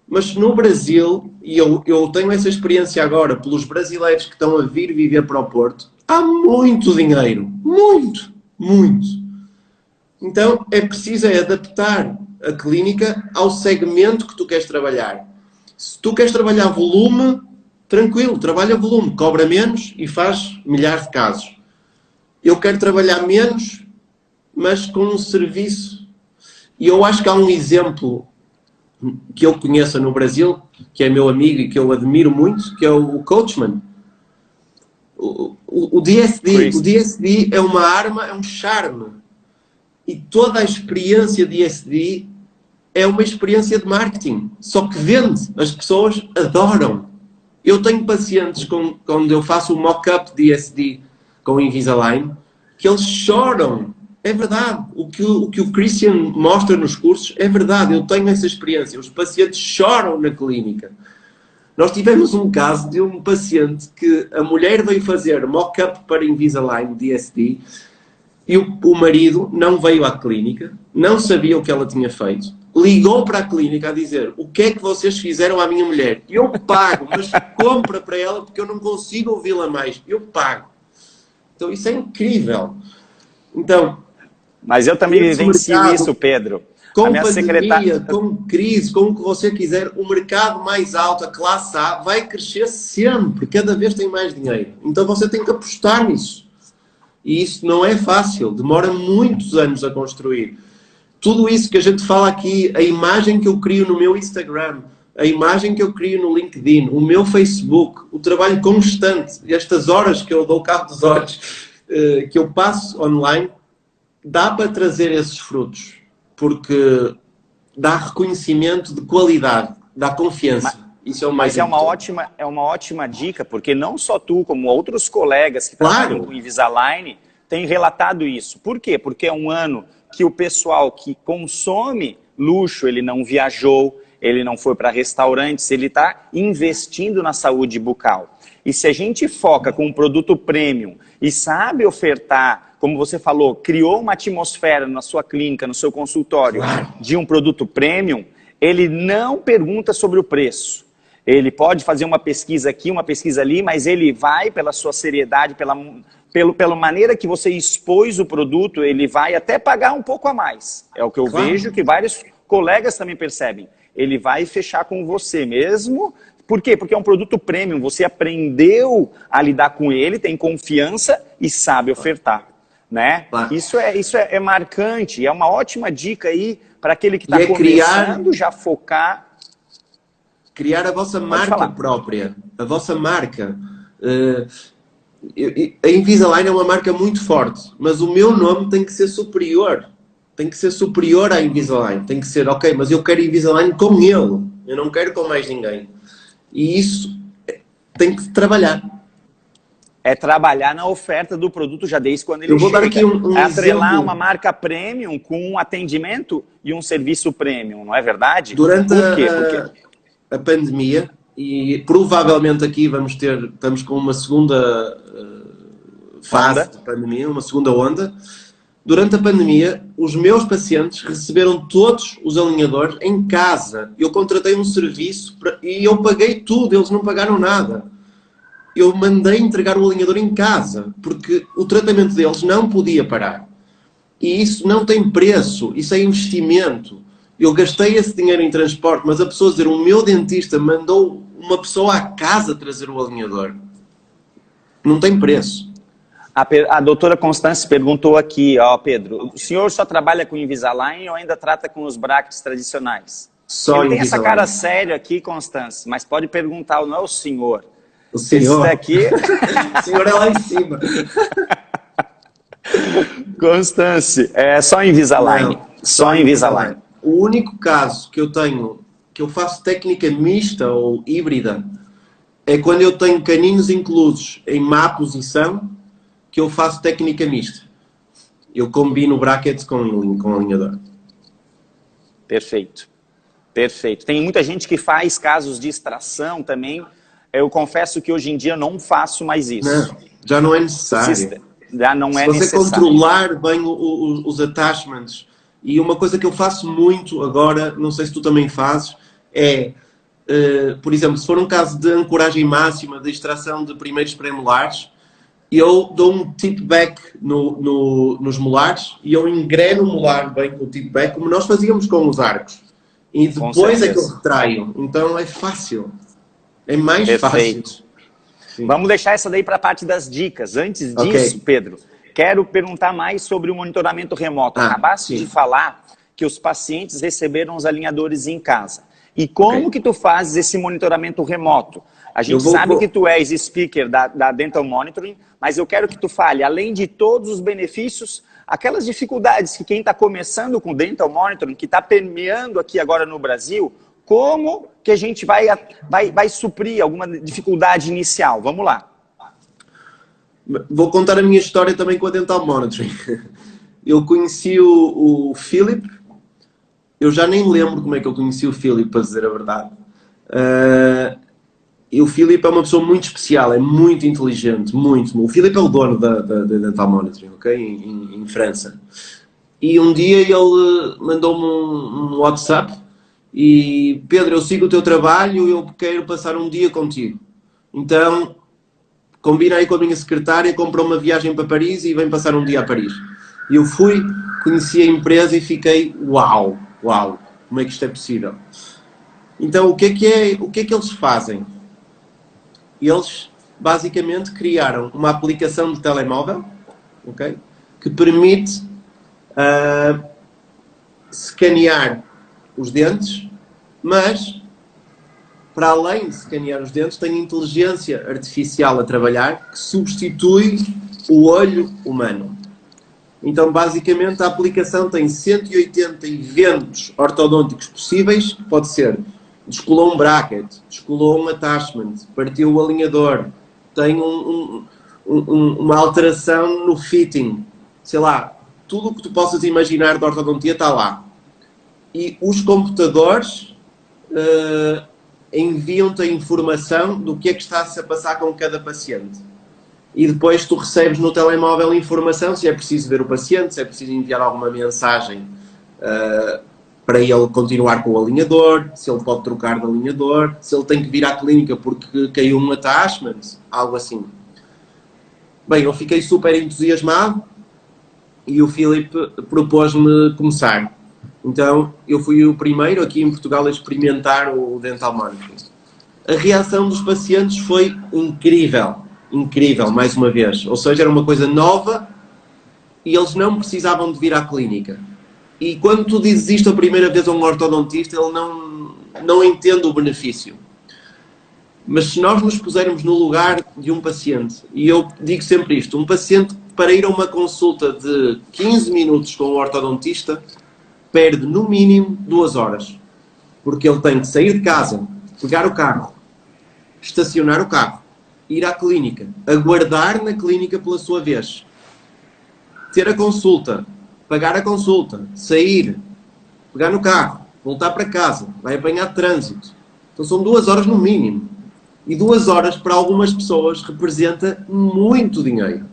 Mas no Brasil, e eu tenho essa experiência agora pelos brasileiros que estão a vir viver para o Porto, há muito dinheiro. Muito, muito. Então é preciso adaptar a clínica ao segmento que tu queres trabalhar. Se tu queres trabalhar volume, tranquilo, trabalha volume, cobra menos e faz milhares de casos. Eu quero trabalhar menos, mas com um serviço. E eu acho que há um exemplo que eu conheço no Brasil, que é meu amigo e que eu admiro muito, que é o Coachman. O DSD é uma arma, é um charme. E toda a experiência DSD é uma experiência de marketing. Só que vende. As pessoas adoram. Eu tenho pacientes quando eu faço o mock-up DSD com o Invisalign, que eles choram. É verdade. O que o Christian mostra nos cursos é verdade. Eu tenho essa experiência. Os pacientes choram na clínica. Nós tivemos um caso de um paciente que a mulher veio fazer mock-up para Invisalign DSD e o marido não veio à clínica, não sabia o que ela tinha feito, ligou para a clínica a dizer: o que é que vocês fizeram à minha mulher? Eu pago, mas compra para ela porque eu não consigo ouvi-la mais. Eu pago. Então isso é incrível. Então, mas eu também vivencio isso, Pedro. Com pandemia, com crise, com o que você quiser, o mercado mais alto, a classe A, vai crescer sempre. Cada vez tem mais dinheiro. Então você tem que apostar nisso. E isso não é fácil. Demora muitos anos a construir. Tudo isso que a gente fala aqui, a imagem que eu crio no meu Instagram, a imagem que eu crio no LinkedIn, o meu Facebook, o trabalho constante, estas horas que eu dou cabo dos olhos, que eu passo online, dá para trazer esses frutos. Porque dá reconhecimento de qualidade, dá confiança. Isso é o mais Mas importante. é uma ótima dica, porque não só tu, como outros colegas que trabalham com Invisalign, têm relatado isso. Por quê? Porque é um ano que o pessoal que consome luxo, ele não viajou, ele não foi para restaurantes, ele está investindo na saúde bucal. E se a gente foca com um produto premium e sabe ofertar, como você falou, criou uma atmosfera na sua clínica, no seu consultório, de um produto premium, ele não pergunta sobre o preço. Ele pode fazer uma pesquisa aqui, uma pesquisa ali, mas ele vai pela sua seriedade, pela maneira que você expôs o produto, ele vai até pagar um pouco a mais. É o que eu vejo que vários colegas também percebem. Ele vai fechar com você mesmo. Por quê? Porque é um produto premium, você aprendeu a lidar com ele, tem confiança e sabe ofertar. Né? Isso é marcante, é uma ótima dica aí para aquele que está começando já focar. Criar a vossa marca própria, a vossa marca. A Invisalign é uma marca muito forte, mas o meu nome tem que ser superior. Tem que ser superior à Invisalign. Tem que ser, ok, mas eu quero Invisalign com ele. Eu não quero com mais ninguém. E isso tem que trabalhar. É trabalhar na oferta do produto já desde quando ele chega. Eu vou dar aqui um atrelar exemplo. Uma marca premium com um atendimento e um serviço premium, não é verdade? Durante a pandemia, e provavelmente aqui estamos com uma segunda fase de pandemia, uma segunda onda. Durante a pandemia, os meus pacientes receberam todos os alinhadores em casa. Eu contratei um serviço e eu paguei tudo, eles não pagaram nada. Eu mandei entregar o alinhador em casa, porque o tratamento deles não podia parar. E isso não tem preço, isso é investimento. Eu gastei esse dinheiro em transporte, mas a pessoa dizer, o meu dentista mandou uma pessoa à casa trazer o alinhador. Não tem preço. A doutora Constância perguntou aqui, ó, Pedro, o senhor só trabalha com Invisalign ou ainda trata com os brackets tradicionais? Só Ele tem Invisalign. essa cara séria aqui, Constância, mas pode perguntar, não é o senhor. O senhor? Esse daqui... O senhor é lá em cima. Constância, é só Invisalign. Não, só Invisalign. O único caso que eu tenho, que eu faço técnica mista ou híbrida, é quando eu tenho caninhos inclusos em má posição, que eu faço técnica mista. Eu combino brackets com alinhador. Perfeito. Perfeito. Tem muita gente que faz casos de extração também. Eu confesso que hoje em dia não faço mais isso. Não, já não é necessário. Já não é necessário. Se você controlar bem os attachments, e uma coisa que eu faço muito agora, não sei se tu também fazes, é, por exemplo, se for um caso de ancoragem máxima, de extração de primeiros premolares, eu dou um tip back nos molares e eu engreno o molar bem com o tip back, como nós fazíamos com os arcos. E depois é que eu retraio. Então é fácil. É mais fácil. Sim. Vamos deixar essa daí para a parte das dicas. Antes disso, Pedro, quero perguntar mais sobre o monitoramento remoto. Acabaste de falar que os pacientes receberam os alinhadores em casa. E como que tu fazes esse monitoramento remoto? A gente sabe que tu és speaker da Dental Monitoring, mas eu quero que tu fale, além de todos os benefícios, aquelas dificuldades que quem está começando com Dental Monitoring, que está permeando aqui agora no Brasil, como que a gente vai suprir alguma dificuldade inicial? Vamos lá. Vou contar a minha história também com a Dental Monitoring. Eu conheci o Philip, eu já nem lembro como é que eu conheci o Philip, para dizer a verdade. E o Philip é uma pessoa muito especial, é muito inteligente, muito. O Philip é o dono da Dental Monitoring, ok? Em França. E um dia ele mandou-me um WhatsApp e, Pedro, eu sigo o teu trabalho e eu quero passar um dia contigo. Então, combina aí com a minha secretária, comprou uma viagem para Paris e vem passar um dia a Paris. E eu fui, conheci a empresa e fiquei, uau, como é que isto é possível? Então, o que é que eles fazem? Eles basicamente criaram uma aplicação de telemóvel, okay, que permite escanear os dentes, mas para além de escanear os dentes, tem inteligência artificial a trabalhar que substitui o olho humano. Então, basicamente, a aplicação tem 180 eventos ortodônticos possíveis, pode ser descolou um bracket, descolou um attachment, partiu o alinhador, tem uma alteração no fitting, sei lá, tudo o que tu possas imaginar de ortodontia está lá. E os computadores enviam-te a informação do que é que está-se a passar com cada paciente. E depois tu recebes no telemóvel informação se é preciso ver o paciente, se é preciso enviar alguma mensagem para ele continuar com o alinhador, se ele pode trocar de alinhador, se ele tem que vir à clínica porque caiu um attachment, algo assim. Bem, eu fiquei super entusiasmado e o Filipe propôs-me começar. Então, eu fui o primeiro aqui em Portugal a experimentar o Dental Monitoring. A reação dos pacientes foi incrível. Incrível, mais uma vez. Ou seja, era uma coisa nova e eles não precisavam de vir à clínica. E quando tu dizes isto a primeira vez a um ortodontista, ele não entende o benefício. Mas se nós nos pusermos no lugar de um paciente, e eu digo sempre isto, um paciente para ir a uma consulta de 15 minutos com o ortodontista, perde no mínimo 2 horas. Porque ele tem que sair de casa, pegar o carro, estacionar o carro, ir à clínica, aguardar na clínica pela sua vez, ter a consulta, pagar a consulta, sair, pegar no carro, voltar para casa, vai apanhar trânsito. Então são 2 horas no mínimo. E 2 horas para algumas pessoas representa muito dinheiro.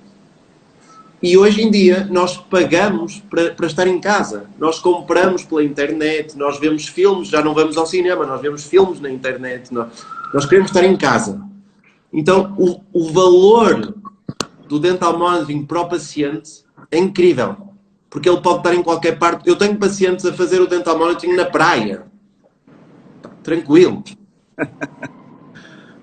E hoje em dia nós pagamos para estar em casa. Nós compramos pela internet, nós vemos filmes, já não vamos ao cinema, nós vemos filmes na internet. Nós queremos estar em casa. Então o valor do Dental Monitoring para o paciente é incrível. Porque ele pode estar em qualquer parte. Eu tenho pacientes a fazer o Dental Monitoring na praia. Tranquilo.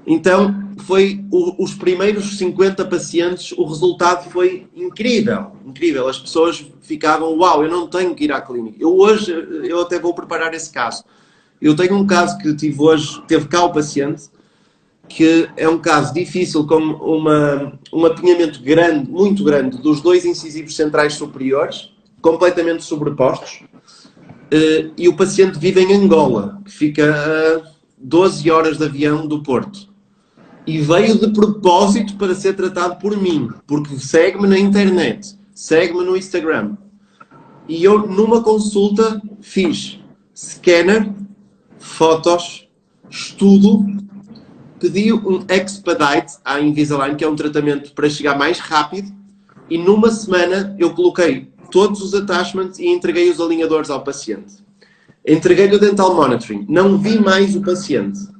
Então, foi os primeiros 50 pacientes, o resultado foi incrível. Incrível. As pessoas ficavam, uau, eu não tenho que ir à clínica. Eu até vou preparar esse caso. Eu tenho um caso que tive hoje, teve cá o paciente, que é um caso difícil, com um apinhamento grande, muito grande, dos 2 incisivos centrais superiores, completamente sobrepostos, e o paciente vive em Angola, que fica a 12 horas de avião do Porto. E veio de propósito para ser tratado por mim, porque segue-me na internet, segue-me no Instagram. E eu, numa consulta, fiz scanner, fotos, estudo, pedi um Expedite à Invisalign, que é um tratamento para chegar mais rápido, e numa semana eu coloquei todos os attachments e entreguei os alinhadores ao paciente. Entreguei-lhe o Dental Monitoring, não vi mais o paciente.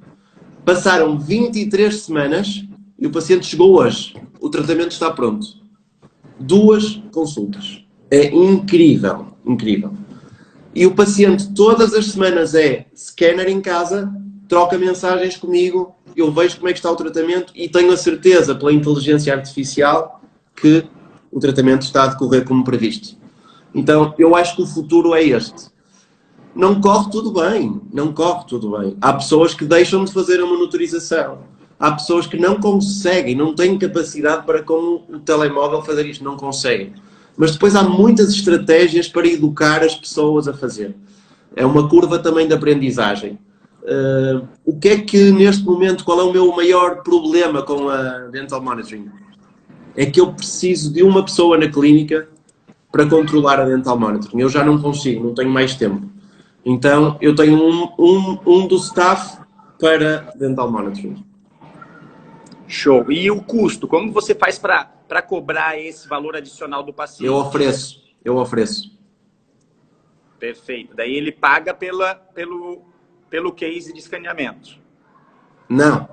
Passaram 23 semanas e o paciente chegou hoje. O tratamento está pronto. 2 consultas. É incrível, incrível. E o paciente todas as semanas é scanner em casa, troca mensagens comigo, eu vejo como é que está o tratamento e tenho a certeza, pela inteligência artificial, que o tratamento está a decorrer como previsto. Então, eu acho que o futuro é este. Não corre tudo bem, não corre tudo bem. Há pessoas que deixam de fazer a monitorização. Há pessoas que não conseguem, não têm capacidade para com o telemóvel fazer isto, não conseguem. Mas depois há muitas estratégias para educar as pessoas a fazer. É uma curva também de aprendizagem. O que é que neste momento, qual é o meu maior problema com a Dental Monitoring? É que eu preciso de uma pessoa na clínica para controlar a Dental Monitoring. Eu já não consigo, não tenho mais tempo. Então, eu tenho um do staff para Dental Monitoring. Show. E o custo? Como você faz para cobrar esse valor adicional do paciente? Eu ofereço. Perfeito. Daí ele paga pelo case de escaneamento? Não.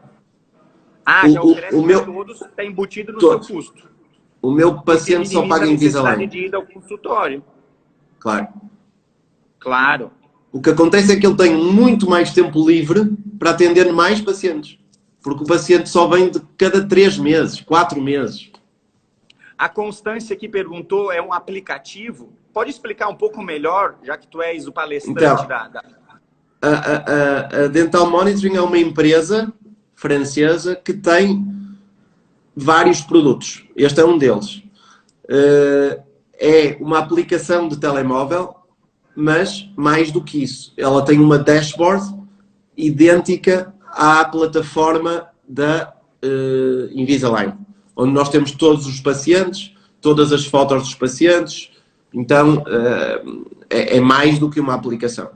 Ah, já oferece para todos, está embutido no seu custo. O meu paciente só paga em Invisalign. De ir ao consultório. Claro. Claro. O que acontece é que ele tem muito mais tempo livre para atender mais pacientes. Porque o paciente só vem de cada 3 meses, 4 meses. A Constância que perguntou é um aplicativo. Pode explicar um pouco melhor, já que tu és o palestrante então, a Dental Monitoring é uma empresa francesa que tem vários produtos. Este é um deles. É uma aplicação de telemóvel, mas mais do que isso. Ela tem uma dashboard idêntica à plataforma da Invisalign, onde nós temos todos os pacientes, todas as fotos dos pacientes, então é mais do que uma aplicação.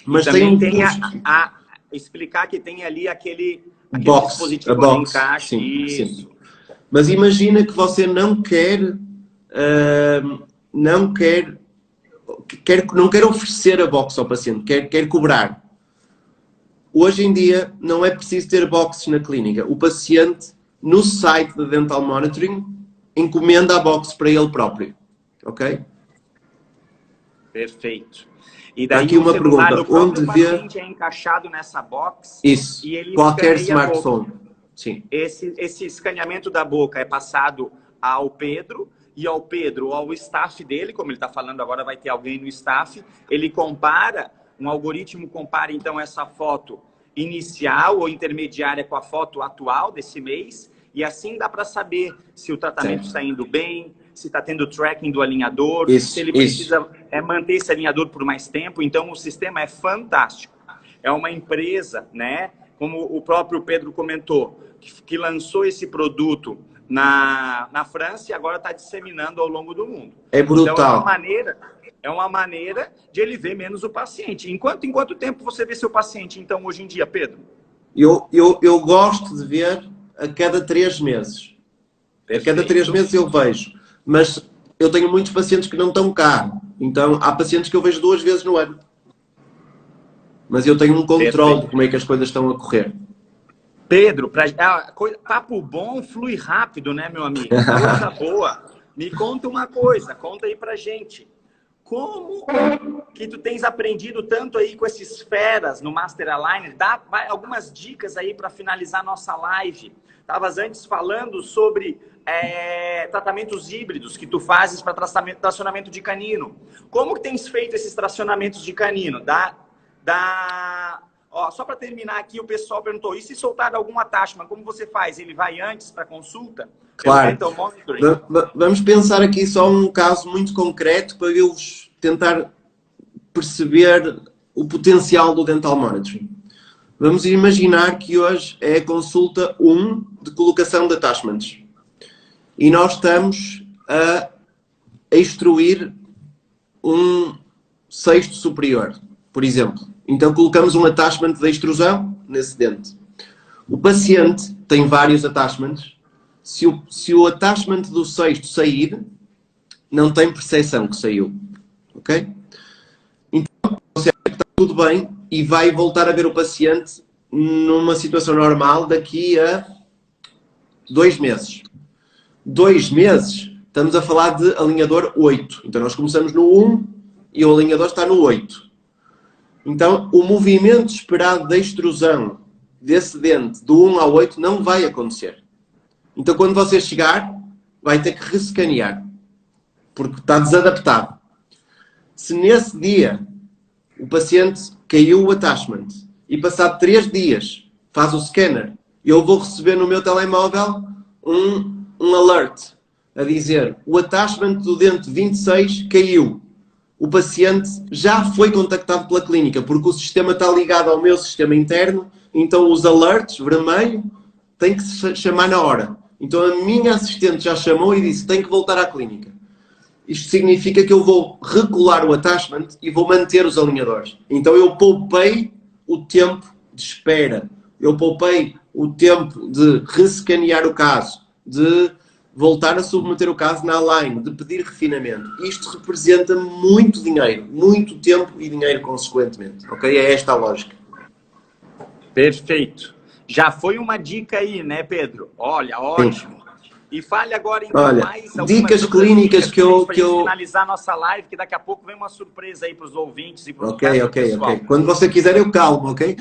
Mas também tem a explicar que tem ali aquele dispositivo de encaixe. Sim, sim. Mas imagina que você não quer oferecer a box ao paciente, quer cobrar. Hoje em dia não é preciso ter boxes na clínica. O paciente, no site da Dental Monitoring, encomenda a box para ele próprio. Ok? Perfeito. E daí aqui uma pergunta, onde o paciente é encaixado nessa box? Isso, e ele qualquer smartphone. Sim. Esse escaneamento da boca é passado ao Pedro, e ao Pedro, ao staff dele, como ele está falando agora, vai ter alguém no staff, ele compara, um algoritmo compara então essa foto inicial ou intermediária com a foto atual desse mês, e assim dá para saber se o tratamento está indo bem, se está tendo tracking do alinhador, se ele precisa manter esse alinhador por mais tempo. Então o sistema é fantástico. É uma empresa, né, como o próprio Pedro comentou, que lançou esse produto na França e agora está disseminando ao longo do mundo. É brutal. Então é uma maneira de ele ver menos o paciente. Em quanto tempo você vê seu paciente, então, hoje em dia, Pedro? Eu gosto de ver a cada 3 meses. Perfeito. A cada 3 meses eu vejo. Mas eu tenho muitos pacientes que não estão cá. Então, há pacientes que eu vejo 2 vezes no ano. Mas eu tenho um controle de como é que as coisas estão a correr. Pedro, papo bom flui rápido, né, meu amigo? Coisa boa. Me conta uma coisa, conta aí pra gente. Como que tu tens aprendido tanto aí com esses feras no Master Aligner? Dá algumas dicas aí para finalizar nossa live. Estavas antes falando sobre tratamentos híbridos que tu fazes para tracionamento de canino. Como que tens feito esses tracionamentos de canino? Só para terminar aqui, o pessoal perguntou, e se soltar algum attachment, como você faz? Ele vai antes para consulta? Claro. Vamos pensar aqui só um caso muito concreto para eu tentar perceber o potencial do Dental Monitoring. Vamos imaginar que hoje é a consulta 1 de colocação de attachments. E nós estamos a extruir um sexto superior, por exemplo. Então colocamos um attachment de extrusão nesse dente. O paciente tem vários attachments. Se o attachment do sexto sair, não tem percepção que saiu. Ok? Então, você acha que está tudo bem e vai voltar a ver o paciente numa situação normal daqui a 2 meses. 2 meses, estamos a falar de alinhador 8. Então, nós começamos no 1 e o alinhador está no 8. Então, o movimento esperado da extrusão desse dente do 1 ao 8 não vai acontecer. Então, quando você chegar, vai ter que rescanear, porque está desadaptado. Se nesse dia o paciente caiu o attachment e passado 3 dias faz o scanner, eu vou receber no meu telemóvel um alert a dizer o attachment do dente 26 caiu. O paciente já foi contactado pela clínica, porque o sistema está ligado ao meu sistema interno, então os alerts vermelho têm que se chamar na hora. Então a minha assistente já chamou e disse, tem que voltar à clínica. Isto significa que eu vou recolar o attachment e vou manter os alinhadores. Então eu poupei o tempo de espera, eu poupei o tempo de rescanear o caso, de voltar a submeter o caso na Align, de pedir refinamento. Isto representa muito dinheiro, muito tempo e dinheiro consequentemente. Ok? É esta a lógica. Perfeito. Já foi uma dica aí, né, Pedro? Olha, ótimo. Sim. E fale agora, então, mais algumas dicas clínicas que eu finalizar nossa live, que daqui a pouco vem uma surpresa aí para os ouvintes e para o pessoal. Ok. Quando você quiser, eu calmo, ok?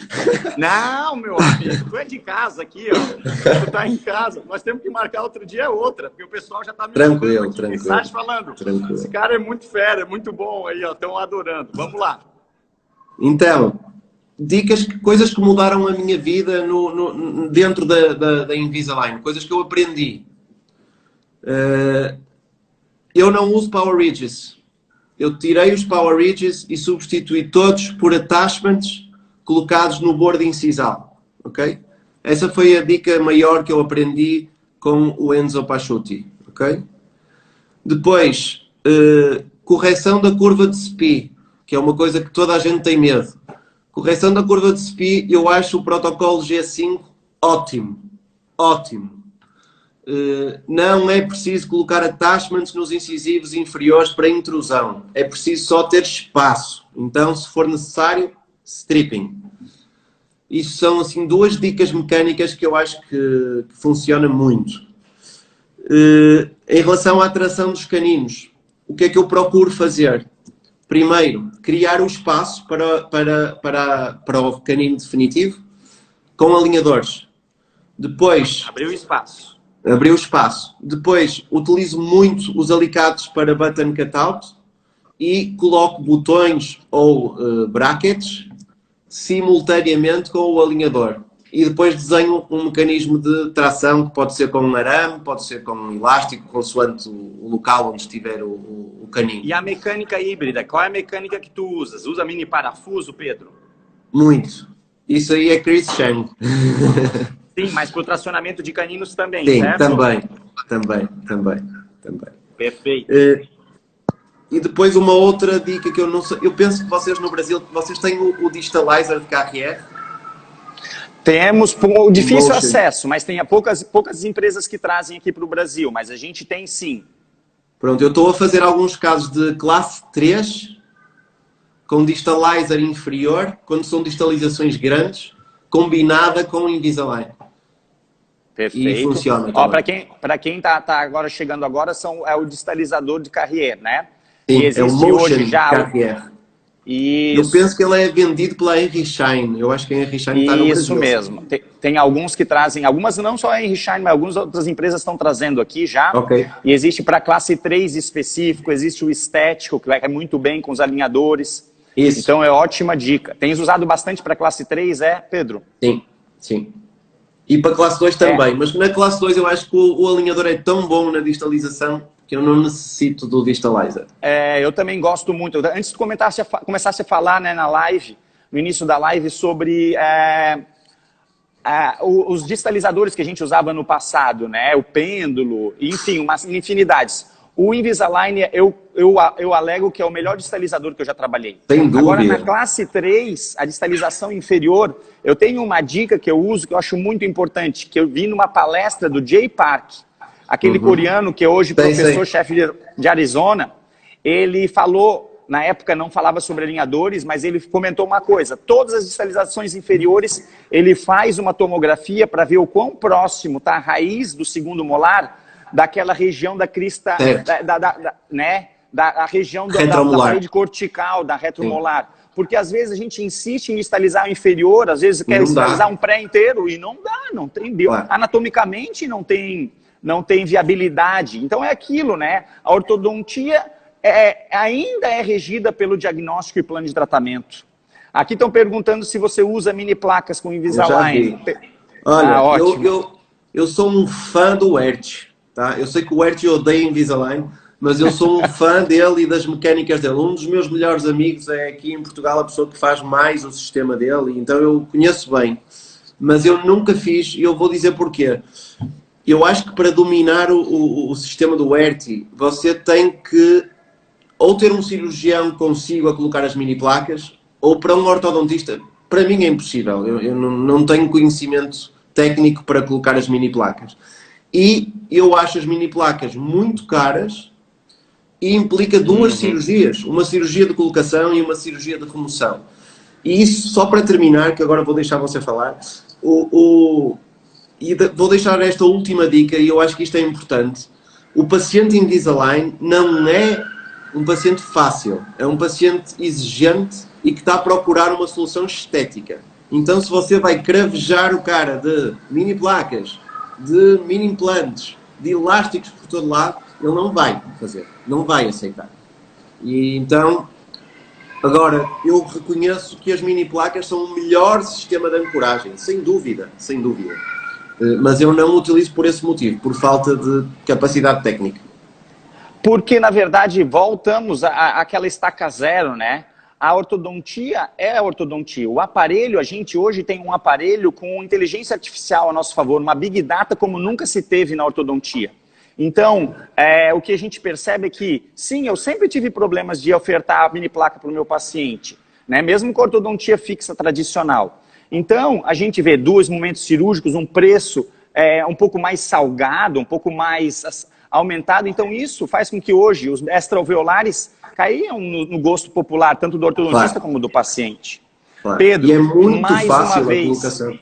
Não, meu amigo, tu é de casa aqui, ó. Tu tá em casa. Nós temos que marcar outro dia outra, porque o pessoal já tá me tranquilo. mensagem falando. Tranquilo. Esse cara é muito fera, é muito bom aí, ó. Estão adorando. Vamos lá. Então, dicas, coisas que mudaram a minha vida dentro da Invisalign, coisas que eu aprendi. Eu não uso Power Ridges. Eu tirei os Power Ridges e substituí todos por attachments colocados no bordo incisal, ok? Essa foi a dica maior que eu aprendi com o Enzo Pasciuti, ok? Depois, correção da curva de SPI, que é uma coisa que toda a gente tem medo. Correção da curva de SPI, eu acho o protocolo G5 ótimo, ótimo. Não é preciso colocar attachments nos incisivos inferiores para intrusão. É preciso só ter espaço. Então, se for necessário, stripping. Isto são, assim, 2 dicas mecânicas que eu acho que funciona muito. Em relação à tração dos caninos, o que é que eu procuro fazer? Primeiro, criar o espaço para o canino definitivo com alinhadores. Depois... Abrir o espaço. Depois, utilizo muito os alicates para button cutout e coloco botões ou brackets simultaneamente com o alinhador. E depois desenho um mecanismo de tração que pode ser com um arame, pode ser com um elástico, consoante o local onde estiver o canino. E a mecânica híbrida, qual é a mecânica que tu usas? Usa mini parafuso, Pedro? Muito. Isso aí é Chris Chang. Sim, mas para o tracionamento de caninos também, sim, certo? Também. Perfeito. E depois uma outra dica que eu não sei, eu penso que vocês no Brasil, vocês têm o Distalizer de Carrier? Temos um difícil acesso, mas tem poucas empresas que trazem aqui para o Brasil, mas a gente tem sim. Pronto, eu estou a fazer alguns casos de classe 3, com Distalizer inferior, quando são distalizações grandes, combinada com o Invisalign. Perfeito. E funciona. Para quem tá agora chegando agora, é o distalizador de Carrier, né? Sim, e existe é o Motion hoje já Carrier. Isso. Eu penso que ele é vendido pela Henry Schein. Eu acho que a Henry Schein está no Brasil. Isso mesmo. Tem alguns que trazem, algumas não só a Henry Schein, mas algumas outras empresas estão trazendo aqui já. Okay. E existe para classe 3 específico, existe o estético, que vai muito bem com os alinhadores. Isso. Então é ótima dica. Tens usado bastante para classe 3, Pedro? Sim. E para classe 2 também. Mas na classe 2 eu acho que o alinhador é tão bom na distalização que eu não necessito do Distalizer. Eu também gosto muito. Antes de começasse a falar, né, na live, no início da live, sobre os distalizadores que a gente usava no passado, né? O pêndulo, enfim, umas infinidades. O Invisalign, eu alego que é o melhor distalizador que eu já trabalhei. Sem dúvida. Agora, na classe 3, a distalização inferior, eu tenho uma dica que eu uso, que eu acho muito importante, que eu vi numa palestra do Jay Park, aquele coreano que é hoje professor-chefe de Arizona. Ele falou, na época não falava sobre alinhadores, mas ele comentou uma coisa: todas as distalizações inferiores, ele faz uma tomografia para ver o quão próximo está a raiz do segundo molar daquela região da crista, da região da parede cortical, da retromolar. Sim. Porque às vezes a gente insiste em distalizar o inferior, às vezes quer distalizar um pré inteiro e não dá, não tem anatomicamente não tem viabilidade. Então é aquilo, né? A ortodontia ainda é regida pelo diagnóstico e plano de tratamento. Aqui estão perguntando se você usa mini placas com Invisalign. Olha, eu sou um fã do Hertz. Tá? Eu sei que o Hertz odeia Invisalign, mas eu sou um fã dele e das mecânicas dele. Um dos meus melhores amigos é aqui em Portugal a pessoa que faz mais o sistema dele, então eu conheço bem. Mas eu nunca fiz, e eu vou dizer porquê. Eu acho que para dominar o sistema do Hertz, você tem que ou ter um cirurgião consigo a colocar as mini placas, ou para um ortodontista. Para mim é impossível. Eu não tenho conhecimento técnico para colocar as mini placas. E eu acho as mini placas muito caras e implica 2 cirurgias. Uma cirurgia de colocação e uma cirurgia de remoção. E isso, só para terminar, que agora vou deixar você falar, e vou deixar esta última dica, e eu acho que isto é importante. O paciente Invisalign não é um paciente fácil. É um paciente exigente e que está a procurar uma solução estética. Então, se você vai cravejar o cara de mini placas, de mini implantes, de elásticos por todo lado, ele não vai fazer, não vai aceitar. E então, agora, eu reconheço que as mini placas são o melhor sistema de ancoragem, sem dúvida, sem dúvida. Mas eu não utilizo por esse motivo, por falta de capacidade técnica. Porque, na verdade, voltamos àquela estaca zero, né? A ortodontia é a ortodontia. O aparelho, a gente hoje tem um aparelho com inteligência artificial a nosso favor, uma big data como nunca se teve na ortodontia. Então, o que a gente percebe é que, sim, eu sempre tive problemas de ofertar a mini placa para o meu paciente, né? Mesmo com a ortodontia fixa tradicional. Então, a gente vê 2 momentos cirúrgicos, um preço um pouco mais salgado, um pouco mais aumentado. Então, isso faz com que hoje os extra-alveolares caiam no gosto popular, tanto do ortodontista como do paciente. Claro. Pedro, E é muito mais fácil uma a vez, colocação.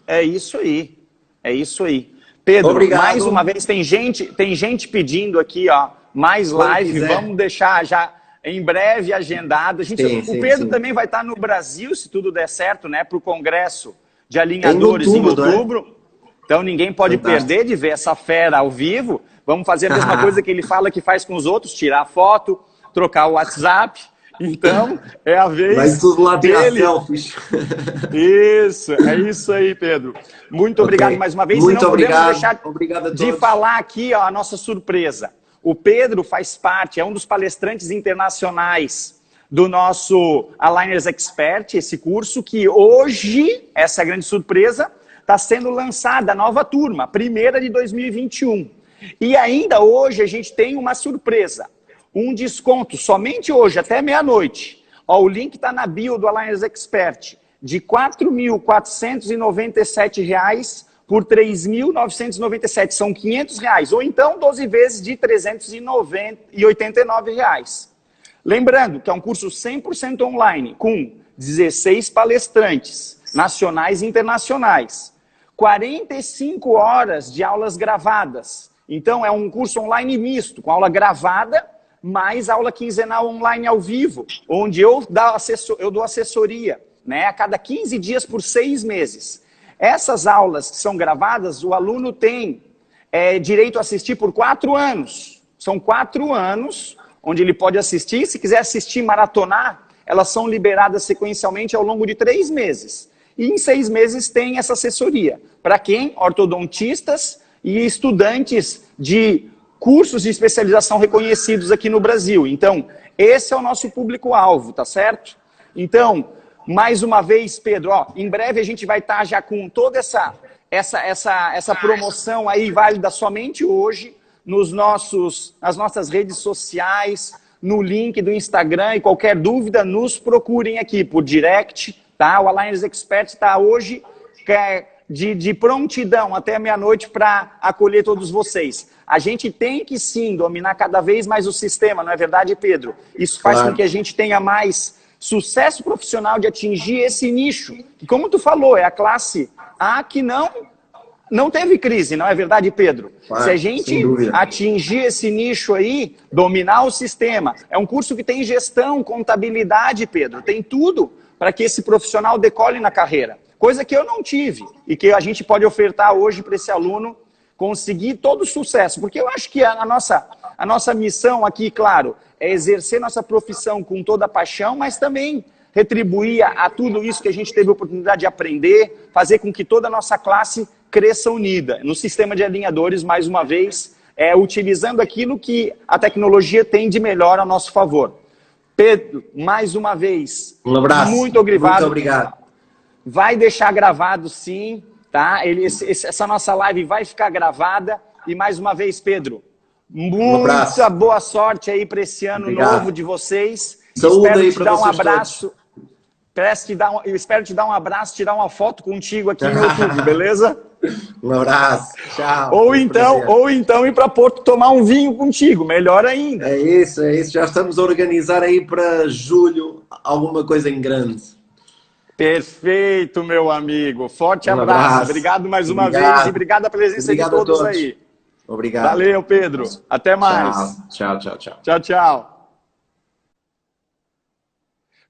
é isso aí, é isso aí. Pedro, Obrigado. mais uma vez, tem gente pedindo aqui, ó, mais live, vamos deixar já em breve agendado. O Pedro também vai estar no Brasil, se tudo der certo, né, para o Congresso de Alinhadores em outubro. Então ninguém pode perder de ver essa fera ao vivo. Vamos fazer a mesma coisa que ele fala que faz com os outros, tirar foto, trocar o WhatsApp. Então, é a vez vai tudo lá dele. Selfies. Isso, é isso aí, Pedro. Muito obrigado mais uma vez. Muito e não obrigado. podemos Obrigado a deixar todos. de falar aqui, ó, a nossa surpresa. O Pedro faz parte, é um dos palestrantes internacionais do nosso Aligners Expert, esse curso que hoje, essa é a grande surpresa, está sendo lançada a nova turma, primeira de 2021. E ainda hoje a gente tem uma surpresa. Um desconto, somente hoje, até meia-noite. O link está na bio do Aligners Expert, de R$ 4.497 por R$ 3.997. São R$ 500. Ou então 12 vezes de R$ 389. Lembrando que é um curso 100% online, com 16 palestrantes, nacionais e internacionais. 45 horas de aulas gravadas. Então, é um curso online misto, com aula gravada, mais aula quinzenal online ao vivo, onde eu dou assessoria, né, a cada 15 dias por 6 meses. Essas aulas que são gravadas, o aluno tem direito a assistir por 4 anos. São 4 anos onde ele pode assistir. Se quiser assistir, maratonar, elas são liberadas sequencialmente ao longo de 3 meses. E em 6 meses tem essa assessoria. Para quem? Ortodontistas e estudantes de cursos de especialização reconhecidos aqui no Brasil. Então, esse é o nosso público-alvo, tá certo? Então, mais uma vez, Pedro, ó, em breve a gente vai estar já com toda essa promoção aí válida somente hoje nas nossas redes sociais, no link do Instagram, e qualquer dúvida, nos procurem aqui por direct, tá? O Aligners Expert está hoje de prontidão até meia-noite para acolher todos vocês. A gente tem que sim dominar cada vez mais o sistema, não é verdade, Pedro? Isso faz com que a gente tenha mais sucesso profissional de atingir esse nicho, que, como tu falou, é a classe A que não teve crise, não é verdade, Pedro? Se a gente atingir esse nicho aí, dominar o sistema, é um curso que tem gestão, contabilidade, Pedro, tem tudo para que esse profissional decole na carreira. Coisa que eu não tive e que a gente pode ofertar hoje para esse aluno conseguir todo o sucesso. Porque eu acho que a nossa missão aqui, claro, é exercer nossa profissão com toda a paixão, mas também retribuir a tudo isso que a gente teve a oportunidade de aprender, fazer com que toda a nossa classe cresça unida. No sistema de alinhadores, mais uma vez, utilizando aquilo que a tecnologia tem de melhor a nosso favor. Pedro, mais uma vez, um abraço. Muito obrigado. Muito obrigado. Vai deixar gravado sim, tá? Essa nossa live vai ficar gravada. E mais uma vez, Pedro, muita boa sorte aí para esse ano novo de vocês. Saúde espero aí te dar um abraço. Espero te dar um abraço, tirar uma foto contigo aqui no YouTube, beleza? Um abraço, tchau. Ou então ir para Porto tomar um vinho contigo, melhor ainda. É isso. Já estamos a organizar aí para julho alguma coisa em grande. Perfeito, meu amigo. Forte abraço. Obrigado mais uma vez e obrigado a presença de todos aí. Obrigado. Valeu, Pedro. Até mais. Tchau. Tchau.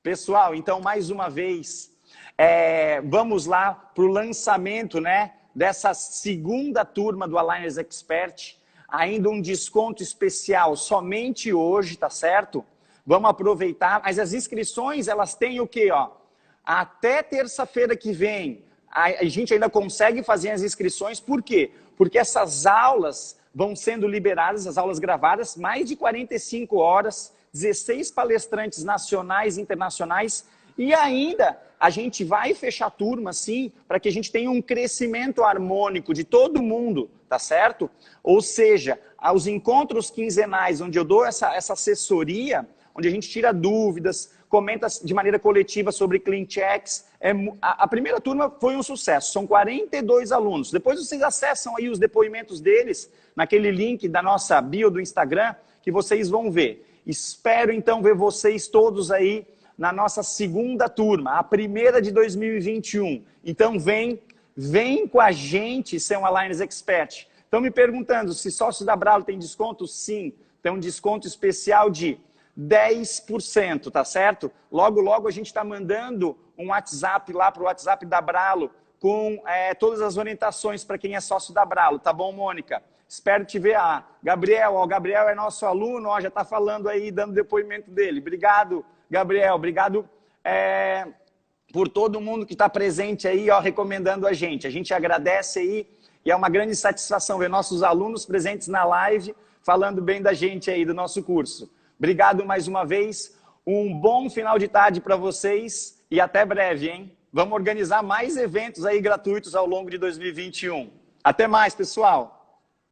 Pessoal, então, mais uma vez, vamos lá para o lançamento, né, dessa segunda turma do Aligners Expert. Ainda um desconto especial somente hoje, tá certo? Vamos aproveitar. Mas as inscrições, elas têm o quê, ó? Até terça-feira que vem, a gente ainda consegue fazer as inscrições. Por quê? Porque essas aulas vão sendo liberadas, as aulas gravadas, mais de 45 horas, 16 palestrantes nacionais e internacionais, e ainda a gente vai fechar a turma, sim, para que a gente tenha um crescimento harmônico de todo mundo, tá certo? Ou seja, aos encontros quinzenais, onde eu dou essa assessoria, onde a gente tira dúvidas, comenta de maneira coletiva sobre Clean Checks. A primeira turma foi um sucesso, são 42 alunos. Depois vocês acessam aí os depoimentos deles, naquele link da nossa bio do Instagram, que vocês vão ver. Espero então ver vocês todos aí na nossa segunda turma, a primeira de 2021. Então vem com a gente ser um Aligners Expert. Estão me perguntando se sócios da Bralo tem desconto? Sim, tem um desconto especial de 10%, tá certo? Logo, logo a gente está mandando um WhatsApp lá para o WhatsApp da Bralo com todas as orientações para quem é sócio da Bralo, tá bom, Mônica? Espero te ver. Gabriel, o Gabriel é nosso aluno, já está falando aí, dando depoimento dele. Obrigado, Gabriel, obrigado por todo mundo que está presente aí, recomendando a gente. A gente agradece aí e é uma grande satisfação ver nossos alunos presentes na live, falando bem da gente aí, do nosso curso. Obrigado mais uma vez, um bom final de tarde para vocês e até breve, hein? Vamos organizar mais eventos aí gratuitos ao longo de 2021. Até mais, pessoal!